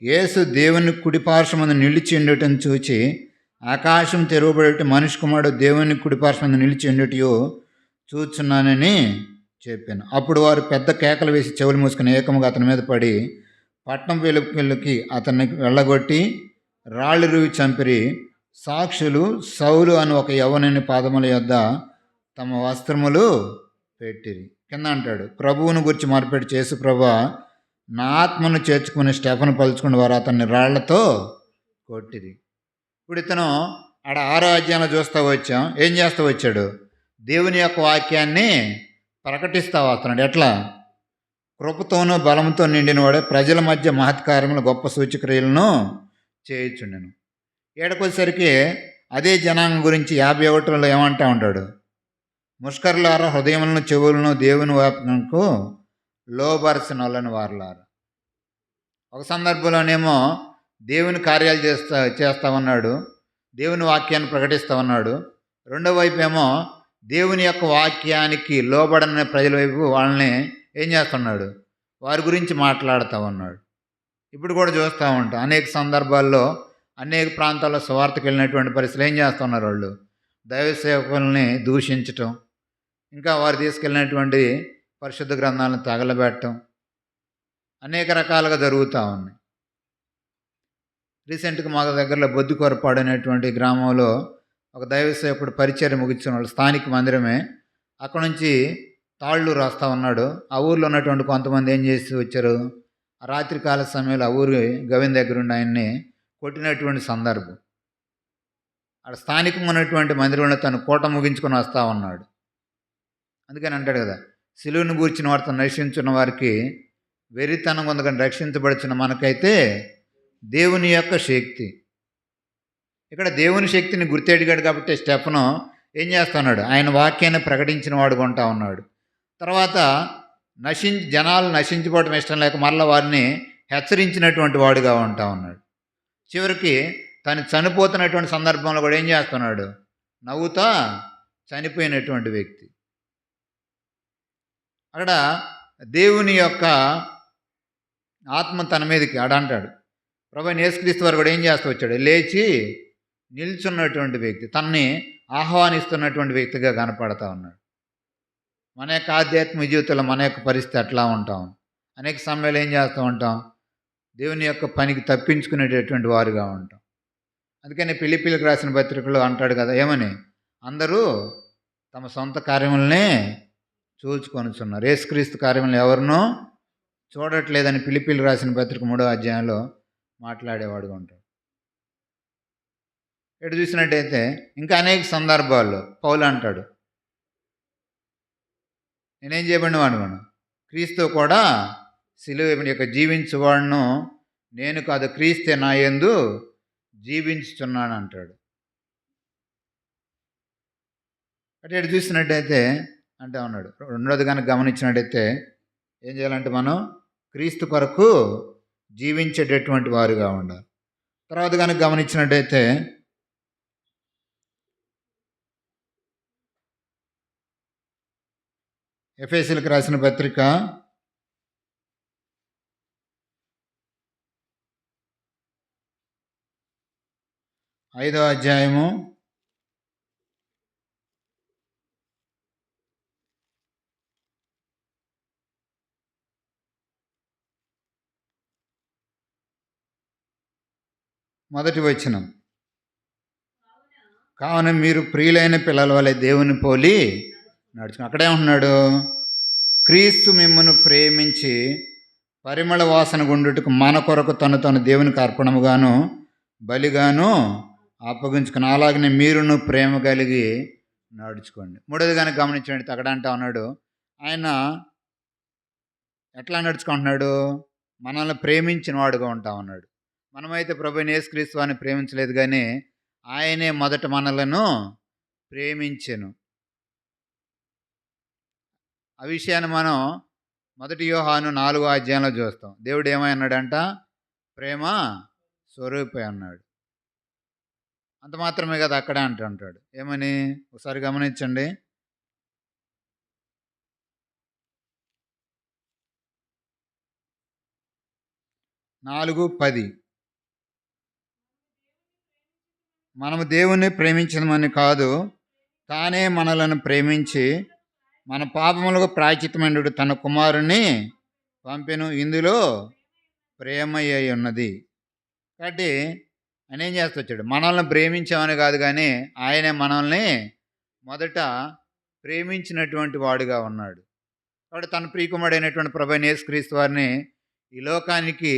యేసు దేవుని కుడిపార్శ్వమందు నిలిచి ఉండటం చూచి ఆకాశం తెరవబడేట మనిషి కుమారుడు దేవుని కుడిపార్శ్వమందు నిలిచి ఉండటయో చూచున్నానని చెప్పాను. అప్పుడు వారు పెద్ద కేకలు వేసి చెవులు మూసుకుని ఏకముగా అతని మీద పడి పట్నం వెలుపుకి అతన్ని వెళ్ళగొట్టి రాళ్ళు రువి చంపిరి. సాక్షులు సౌలు అని ఒక యవ్వనుని పాదముల యొద్ద తమ వస్త్రములు పెట్టిరి. కింద అంటాడు, ప్రభువును గురించి మార్పెట్టి చేసు ప్రభా నా ఆత్మను చేర్చుకుని స్టెఫను పలుచుకుని వారు అతన్ని రాళ్లతో కొట్టిరి. ఇప్పుడు ఇతను ఆడ 6వ అధ్యాయంలో చూస్తూ వచ్చాం. ఏం చేస్తూ వచ్చాడు? దేవుని యొక్క వాక్యాన్ని ప్రకటిస్తూ వస్తున్నాడు. ఎట్లా? కృపతోనూ బలంతో నిండినవాడే ప్రజల మధ్య మహత్కార్యములు గొప్ప సూచక్రియలను చేయుచుండెను. ఏడకొచ్చేసరికి అదే జనాంగం గురించి 51లో ఏమంటా ఉంటాడు? ముష్కరులారా హృదయములను చెవులను దేవుని వాక్యమునకు లోబరచిన వాళ్ళని వారలారా. ఒక సందర్భంలోనేమో దేవుని కార్యాలు చేస్తా ఉన్నాడు, దేవుని వాక్యాన్ని ప్రకటిస్తూ ఉన్నాడు. రెండో వైపు ఏమో దేవుని యొక్క వాక్యానికి లోబడని ప్రజల వైపు వాళ్ళని ఏం చేస్తున్నాడు? వారి గురించి మాట్లాడుతూ ఉన్నాడు. ఇప్పుడు కూడా చూస్తూ ఉంటాం అనేక సందర్భాల్లో అనేక ప్రాంతాల్లో సువార్తకు వెళ్ళినటువంటి పరిస్థితులు ఏం చేస్తున్నారు? వాళ్ళు దైవ సేవకుల్ని దూషించటం, ఇంకా వారు తీసుకెళ్ళినటువంటి పరిశుద్ధ గ్రంథాలను తగలబెట్టడం అనేక రకాలుగా జరుగుతూ ఉన్నాయి. రీసెంట్గా మా దగ్గరలో బొద్దుకొరపాడు అనేటువంటి గ్రామంలో ఒక దైవ సేవకుడు పరిచర్య ముగించిన వాళ్ళు, స్థానిక మందిరమే, అక్కడ నుంచి తాళ్ళూరు వస్తూ ఉన్నాడు. ఆ ఊర్లో ఉన్నటువంటి కొంతమంది ఏం చేసి వచ్చారు? ఆ రాత్రికాల సమయంలో ఆ ఊరి గవిన్ దగ్గర ఉండి ఆయన్ని కొట్టినటువంటి సందర్భం. అక్కడ స్థానికంగా ఉన్నటువంటి మందిరంలో తను కోట ముగించుకొని వస్తూ ఉన్నాడు. అందుకని అంటాడు కదా, సిలువను గూర్చిన వారితో నశించున్న వారికి వెరితనం ఉంది, కానీ రక్షించబడిచిన మనకైతే దేవుని యొక్క శక్తి. ఇక్కడ దేవుని శక్తిని గుర్తెడిగాడు కాబట్టి స్టెఫను ఏం చేస్తున్నాడు? ఆయన వాక్యాన్ని ప్రకటించిన వాడు కొంటా ఉన్నాడు. తర్వాత జనాలు నశించిపోవడం ఇష్టం లేక మరలా వారిని హెచ్చరించినటువంటి వాడుగా ఉంటా ఉన్నాడు. చివరికి తను చనిపోతున్నటువంటి సందర్భంలో కూడా ఏం చేస్తున్నాడు? నవ్వుతా చనిపోయినటువంటి వ్యక్తి. అక్కడ దేవుని యొక్క ఆత్మ తన మీదకి ఆడంటాడు. ప్రభువైన యేసుక్రీస్తు వారు కూడా ఏం చేస్తూ వచ్చాడు? లేచి నిల్చున్నటువంటి వ్యక్తి, తనని ఆహ్వానిస్తున్నటువంటి వ్యక్తిగా కనపడతా ఉన్నాడు. మన యొక్క ఆధ్యాత్మిక జీవితంలో మన యొక్క పరిస్థితి అట్లా ఉంటాం. అనేక సమయాలు ఏం చేస్తూ ఉంటాం? దేవుని యొక్క పనికి తప్పించుకునేటటువంటి వారుగా ఉంటాం. అందుకని ఫిలిప్పీలకు రాసిన పత్రికలో అంటాడు కదా, ఏమని? అందరూ తమ సొంత కార్యములనే చూచుకొనుచున్నారు, యేసుక్రీస్తు కార్యములను ఎవరినో చూడట్లేదని ఫిలిప్పీలకు రాసిన పత్రిక 3వ అధ్యాయంలో మాట్లాడేవాడుగా ఉంటాడు. ఇటు చూసినట్టయితే ఇంకా అనేక సందర్భాల్లో పౌలు అంటాడు, నేనేం చేయబడిన వాడు? క్రీస్తు కూడా సిలువ యొక్క జీవించువాడును నేను కాదు, క్రీస్తే నా యందు జీవించుచున్నాను అంటాడు. అంటే ఇటు చూసినట్టయితే అంటే ఉన్నాడు. రెండోది కనుక గమనించినట్టయితే ఏం చేయాలంటే మనం క్రీస్తు కొరకు జీవించేటటువంటి వారుగా ఉండాలి. తర్వాత కనుక గమనించినట్టయితే ఎఫెసీయులకు రాసిన పత్రిక 5వ అధ్యాయము 1వ వచనం, కావున మీరు ప్రియులైన పిల్లల వలె దేవుని పోలి నడుచుకుని. అక్కడేమంటున్నాడు? క్రీస్తు మిమ్మల్ని ప్రేమించి పరిమళ వాసన గుండుటకు మన కొరకు తను దేవునికి అర్పణముగాను బలిగాను అప్పగించుకుని అలాగనే మీరును ప్రేమ కలిగి నడుచుకోండి. 3వది కనుక గమనించండి, అక్కడ అంటా ఉన్నాడు ఆయన ఎట్లా నడుచుకుంటున్నాడు? మనల్ని ప్రేమించిన వాడుగా ఉంటా ఉన్నాడు. మనమైతే ప్రభువైన యేసుక్రీస్తు వారిని ప్రేమించలేదు, కానీ ఆయనే మొదట మనలను ప్రేమించెను. ఆ విషయాన్ని మనం 1 యోహాను 4వ అధ్యాయంలో చూస్తాం. దేవుడు ఏమై అన్నాడంట? ప్రేమ స్వరూపే అన్నాడు. అంత మాత్రమే కదా అక్కడే అంటుంటాడు. ఏమని ఒకసారి గమనించండి. 4:10 మనము దేవుణ్ణి ప్రేమించమని కాదు, తానే మనలను ప్రేమించి మన పాపములకు ప్రాయశ్చిత్తమైనడు తన కుమారుని పంపెను. ఇందులో ప్రేమ అయి ఉన్నది. కాబట్టి ఆయన ఏం చేస్తూ వచ్చాడు? మనల్ని ప్రేమించామని కాదు, కానీ ఆయనే మనల్ని మొదట ప్రేమించినటువంటి వాడుగా ఉన్నాడు. కాబట్టి తన ప్రియకుమారుడైనటువంటి ప్రభువైన యేసుక్రీస్తు వారిని ఈ లోకానికి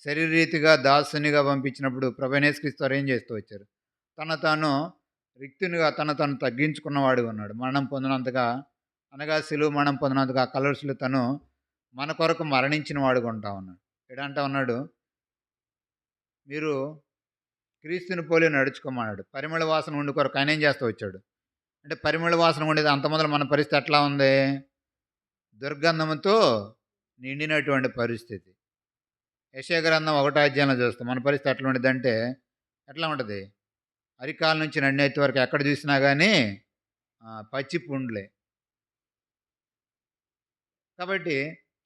శరీరీతిగా దాసునిగా పంపించినప్పుడు ప్రభువైన యేసుక్రీస్తు వారు ఏం చేస్తూ వచ్చారు? తాను రిక్తునిగా తను తగ్గించుకున్నవాడు ఉన్నాడు. మరణం పొందినంతగా, అనగా శిలువ మరణం పొందినంతగా కలర్సులు తను మన కొరకు మరణించిన వాడుగా ఉంటా ఉన్నాడు. ఏడంటా ఉన్నాడు, మీరు క్రీస్తుని పోలి నడుచుకోమన్నాడు. పరిమళ వాసన ఉండి కొరకు ఆయన ఏం చేస్తూ వచ్చాడు? అంటే పరిమళ వాసన ఉండేది అంత మొదలు మన పరిస్థితి ఎట్లా ఉంది? దుర్గంధముతో నిండినటువంటి పరిస్థితి. యెషయా గ్రంథం 1వ అధ్యాయంలో చూస్తాం. మన పరిస్థితి ఎట్లా ఉండేదంటే ఎట్లా ఉంటుంది? అరికాల నుంచి నడినెత్తి వరకు ఎక్కడ చూసినా కానీ పచ్చి పుండ్లే. కాబట్టి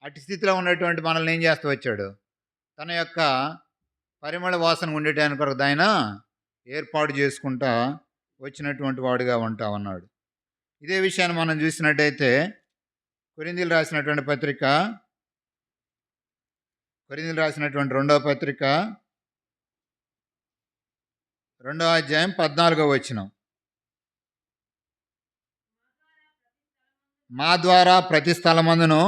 అటు స్థితిలో ఉన్నటువంటి మనల్ని ఏం చేస్తూ వచ్చాడు? తన యొక్క పరిమళ వాసన ఉండేటానికి కొరకు ఆయన ఏర్పాటు చేసుకుంటా వచ్చినటువంటి వాడుగా ఉంటా ఉన్నాడు. ఇదే విషయాన్ని మనం చూసినట్టయితే కొరింథీయులకు రాసినటువంటి పత్రిక, కొరింథీయులకు రాసినటువంటి 2వ పత్రిక 2వ అధ్యాయం 14వ వచనం. మా ద్వారా ప్రతి స్థలమందును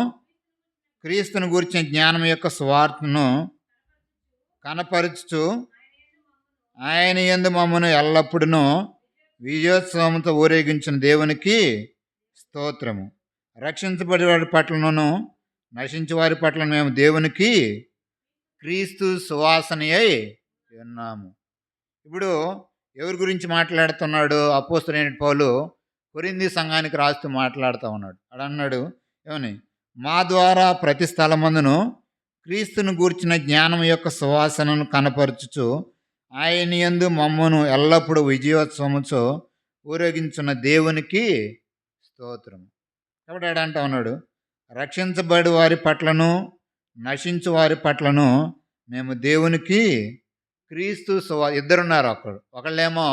క్రీస్తును గూర్చిన జ్ఞానం యొక్క సువార్తను కనపరచుచు ఆయన యందు మమ్మను ఎల్లప్పుడూ విజయోత్సవంతో ఊరేగించిన దేవునికి స్తోత్రము. రక్షించబడి వారి పట్లను నశించే వారి పట్ల మేము దేవునికి క్రీస్తు సువాసనయై ఉన్నాము. ఇప్పుడు ఎవరి గురించి మాట్లాడుతున్నాడు? అపోస్తలుడైన పౌలు కొరింథీ సంఘానికి రాస్తూ మాట్లాడుతూ ఉన్నాడు. అన్నాడు ఏమని? మా ద్వారా ప్రతి స్థలమందును క్రీస్తును గూర్చిన జ్ఞానం యొక్క సువాసనను కనపరచుచు ఆయన యందు మమ్మను ఎల్లప్పుడూ విజయోత్సవముతో ఊరేగించున్న దేవునికి స్తోత్రము. కాబట్టి ఆడంటా ఉన్నాడు, రక్షించబడి వారి పట్లను నశించు వారి పట్లను మేము దేవునికి క్రీస్తు ఇద్దరున్నారు. ఒకళ్ళేమో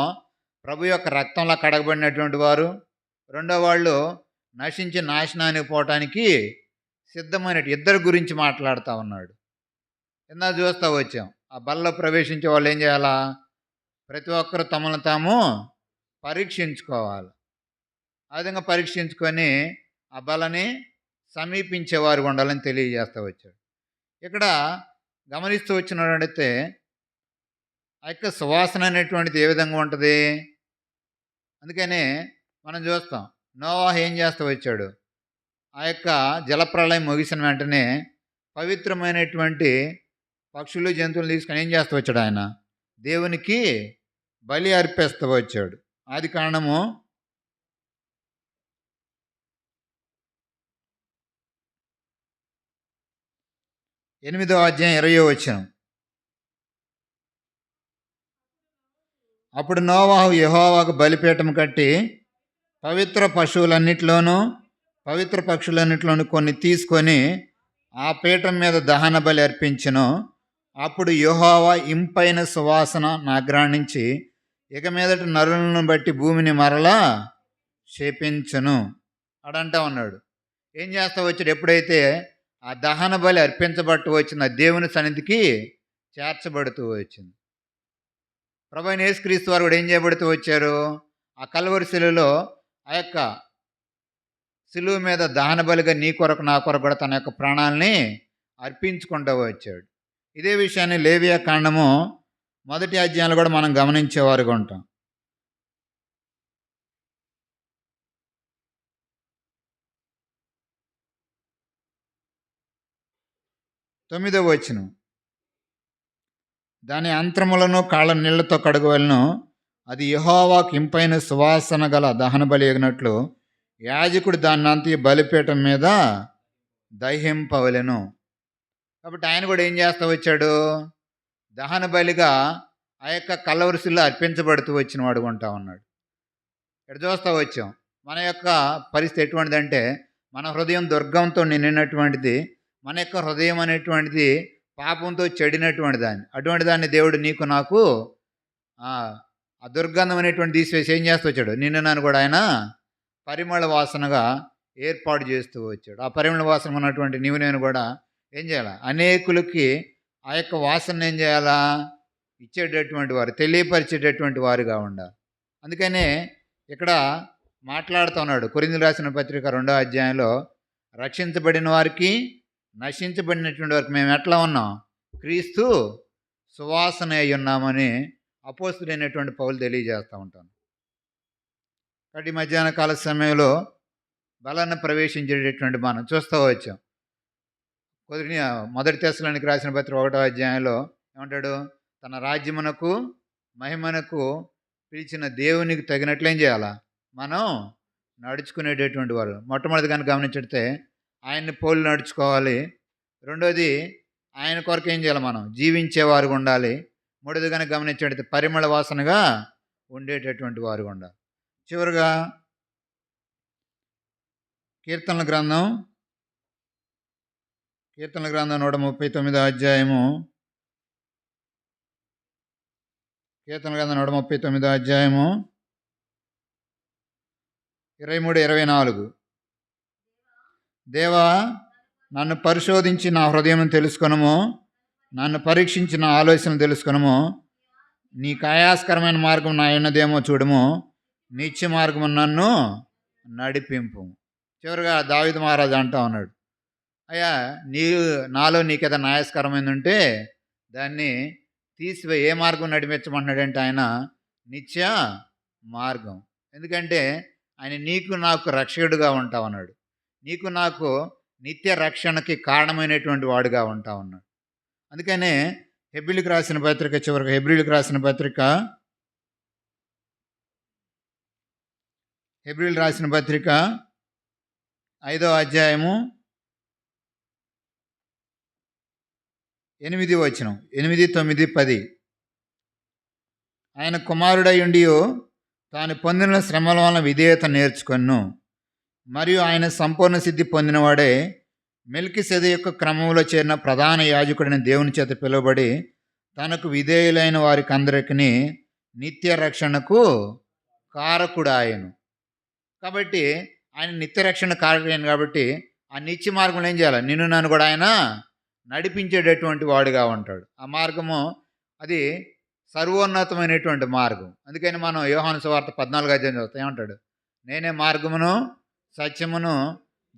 ప్రభు యొక్క రక్తంలో కడగబడినటువంటి వారు, రెండో వాళ్ళు నశించి నాశనానికి పోవటానికి సిద్ధమైన ఇద్దరు గురించి మాట్లాడుతూ ఉన్నాడు. ఇందా చూస్తూ వచ్చాం, ఆ బలలో ప్రవేశించే వాళ్ళు ఏం చేయాలా? ప్రతి ఒక్కరు తమను తాము పరీక్షించుకోవాలి. ఆ విధంగా పరీక్షించుకొని ఆ బలని సమీపించేవారు ఉండాలని తెలియజేస్తూ వచ్చాడు. ఇక్కడ గమనిస్తూ వచ్చినట్టయితే ఆ యొక్క సువాసన అనేటువంటిది ఏ విధంగా ఉంటుంది? అందుకనే మనం చూస్తాం, నోవాహు ఏం చేస్తూ వచ్చాడు? ఆ యొక్క జలప్రళయం ముగిసిన వెంటనే పవిత్రమైనటువంటి పక్షులు జంతువులు తీసుకొని ఏం చేస్తూ వచ్చాడు? ఆయన దేవునికి బలి అర్పిస్తూ వచ్చాడు. ఆది కారణము 8వ అధ్యాయం 20వ వచనం. అప్పుడు నోవాహు యెహోవాకు బలిపీఠం కట్టి పవిత్ర పశువులన్నిటిలోనూ పవిత్ర పక్షులన్నిటిలోనూ కొన్ని తీసుకొని ఆ పీఠం మీద దహన బలి అర్పించెను. అప్పుడు యెహోవా ఇంపైన సువాసన నాగ్రాణించి ఇక మీదట నరులను బట్టి భూమిని మరలా శపించెను అడంటా ఉన్నాడు. ఏం చేస్తా వచ్చాడు? ఎప్పుడైతే ఆ దహన బలి అర్పించబట్టు వచ్చిన దేవుని సన్నిధికి చేర్చబడుతూ వచ్చింది. ప్రభువైన యేసుక్రీస్తు వారు కూడా ఏం చేయబడుతూ వచ్చారు? ఆ కల్వరి శిలువలో ఆ యొక్క శిలువ మీద దహన బలిగా నీ కొరకు నా కొరకు కూడా తన యొక్క ప్రాణాలని అర్పించుకుంటూ వచ్చాడు. ఇదే విషయాన్ని లేవియా కాండము 1వ అధ్యాయంలో కూడా మనం గమనించేవారుగా ఉంటాం. 9వ వచనం. దాని అంతరములను కాళ్ళ నీళ్లతో కడగవలను, అది యెహోవాకు ఇంపైన సువాసన గల దహన బలి ఎగినట్లు యాజకుడు దాన్ని అంతా బలిపీఠం మీద దహింపవలెను. కాబట్టి ఆయన కూడా ఏం చేస్తూ వచ్చాడు? దహన బలిగా ఆ యొక్క కలవరిశిలో అర్పించబడుతూ వచ్చిన వాడు ఉంటా ఉన్నాడు. ఇక్కడ చూస్తా వచ్చాం. మన యొక్క పరిస్థితి ఎటువంటిదంటే, మన హృదయం దుర్గంతో నిండినటువంటిది. మన యొక్క హృదయం అనేటువంటిది పాపంతో చెడినటువంటి దాన్ని. అటువంటి దాన్ని దేవుడు నీకు నాకు ఆ దుర్గంధం అనేటువంటి తీసివేసి ఏం చేస్తూ వచ్చాడు? నిన్ను నన్ను కూడా ఆయన పరిమళ వాసనగా ఏర్పాటు చేస్తూ వచ్చాడు. ఆ పరిమళ వాసన ఉన్నటువంటి నీవు నేను కూడా ఏం చేయాలా? అనేకులకి ఆ యొక్క వాసన ఏం చేయాలా? ఇచ్చేటటువంటి వారు, తెలియపరిచేటటువంటి వారుగా ఉండాలి. అందుకనే ఇక్కడ మాట్లాడుతున్నాడు కొరింథీయులకు రాసిన పత్రిక 2వ అధ్యాయంలో, రక్షించబడిన వారికి నశించబడినటువంటి వారికి మేము ఎట్లా ఉన్నాం? క్రీస్తు సువాసన అయి ఉన్నామని అపోస్తుడైనటువంటి పౌలు తెలియజేస్తూ ఉంటాను. కాబట్టి మధ్యాహ్న కాల సమయంలో బలాన్ని ప్రవేశించేటటువంటి మనం చూస్తూ వచ్చాం. మొదటి తెస్సలోనికి రాసిన పత్రిక 1వ అధ్యాయంలో ఏమంటాడు? తన రాజ్యమునకు మహిమనకు పిలిచిన దేవునికి తగినట్లేం చేయాలా? మనం నడుచుకునేటటువంటి వారు. మొట్టమొదటి కనుక గమనించితే ఆయన్ని పోలి నడుచుకోవాలి. రెండోది ఆయన కొరకు ఏం చేయాలి? మనం జీవించేవారుగా ఉండాలి. మూడోది కనుక గమనించినట్లయితే పరిమళ వాసనగా ఉండేటటువంటి వారుగా ఉండాలి. చివరిగా కీర్తనల గ్రంథం 139వ అధ్యాయము, కీర్తనల గ్రంథం 139వ అధ్యాయము 23-24. దేవా, నన్ను పరిశోధించి నా హృదయం తెలుసుకొనుము, నన్ను పరీక్షించి నా ఆలోచన తెలుసుకొనుము. నీకు ఆయాస్కరమైన మార్గం నా ఉన్నదేమో చూడము, నిత్య మార్గము నన్ను నడిపింపు. చివరిగా దావీదు మహారాజు అంటా ఉన్నాడు, అయ్యా నాలో నీకు ఏదైనా ఆయాస్కరమైంది ఉంటే దాన్ని తీసివే. ఏ మార్గం నడిపించమంటున్నాడంటే ఆయన నిత్య మార్గం. ఎందుకంటే ఆయన నీకు నాకు రక్షకుడుగా ఉంటా ఉన్నాడు. నీకు నాకు నిత్య రక్షణకి కారణమైనటువంటి వాడుగా ఉంటా ఉన్నాడు. అందుకనే హెబ్రీయులకు రాసిన పత్రిక, చివరికి హెబ్రీయులకు రాసిన పత్రిక 5వ అధ్యాయము 8వ వచనం, 8, 9, 10. ఆయన కుమారుడై ఉండి తాను పొందిన శ్రమల వలన విధేయత నేర్చుకొను, మరియు ఆయన సంపూర్ణ సిద్ధి పొందినవాడే మెల్కీసెదెకు క్రమంలో చేరిన ప్రధాన యాజకుడిని దేవుని చేత పిలువబడి తనకు విధేయులైన వారికి అందరికీ నిత్య రక్షణకు కారకుడాయను. కాబట్టి ఆయన నిత్య రక్షణ కారకుడైన కాబట్టి ఆ నిత్య మార్గంలో ఏం చేయాలి? నిన్ను నన్ను కూడా ఆయన నడిపించేటటువంటి వాడుగా ఉంటాడు. ఆ మార్గము అది సర్వోన్నతమైనటువంటి మార్గం. అందుకని మనం యోహాను సువార్త 14వ అధ్యాయం చూస్తాం. ఏమంటాడు? నేనే మార్గమును సత్యమును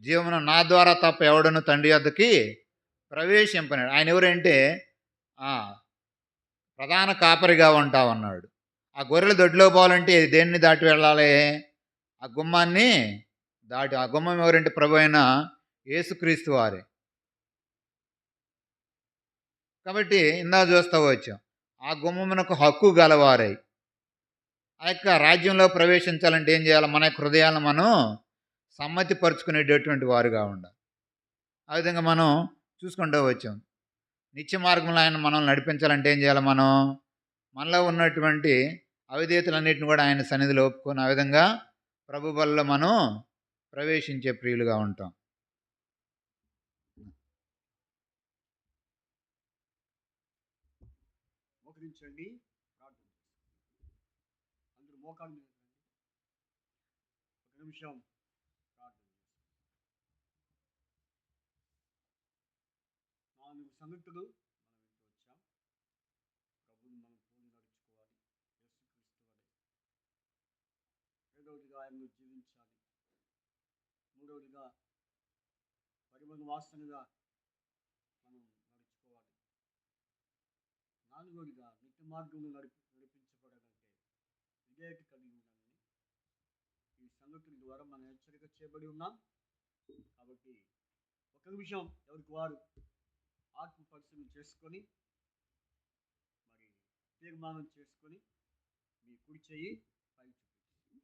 జీవమును, నా ద్వారా తప్ప ఎవడను తండ్రి వద్దకి ప్రవేశింపనాడు. ఆయన ఎవరంటే ప్రధాన కాపరిగా ఉంటా ఉన్నాడు. ఆ గొర్రెలు దొడ్లో పోవాలంటే దేన్ని దాటి వెళ్ళాలి? ఆ గుమ్మాన్ని దాటి. ఆ గుమ్మం ఎవరంటే ప్రభు అయిన యేసుక్రీస్తు వారే. కాబట్టి ఇందా చూస్తూ వచ్చాం, ఆ గుమ్మమునకు హక్కు గలవారై ఆ యొక్క రాజ్యంలో ప్రవేశించాలంటే ఏం చేయాలి? మన యొక్క హృదయాలను మనం సమ్మతి పరుచుకునేటటువంటి వారుగా ఉండాలి. ఆ విధంగా మనం చూసుకుంటూ వచ్చాం. నిత్య మార్గంలో ఆయన మనల్ని నడిపించాలంటే ఏం చేయాలి? మనం మనలో ఉన్నటువంటి అవిధేయతలన్నింటిని కూడా ఆయన సన్నిధిలో ఒప్పుకొని ఆ విధంగా ప్రభు బలలో మనం ప్రవేశించే ప్రియులుగా ఉంటాం. మోకరించండి, ప్రార్థన. అందరూ మోకాళ్ళు మీద ఒక నిమిషం ప్రార్థన. 4 సంగతులు మనం వింటూ వచ్చాం. ప్రభుని మనం పోలి నడుచుకోవాలి, యేసుక్రీస్తు వలె. రెండవదిగా ఆయనను జీవించాలి. మూడవదిగా పరిమళ వాసనగా మనం నడుచుకోవాలి. నాలుగవదిగా నిత్య మార్గంలో నడిపించబడాలంటే విధేయత కలిగి ఉండాలని ఈ సంగతుల ద్వారా మనం హెచ్చరిక చేయబడి ఉన్నాం. కాబట్టి ఒక నిమిషం ఎవరికి వారు ఆత్మ పరిశీలన చేసుకొని మరి తీర్మానం చేసుకొని మీ కుడి చెయ్యి పైకి చూపించండి.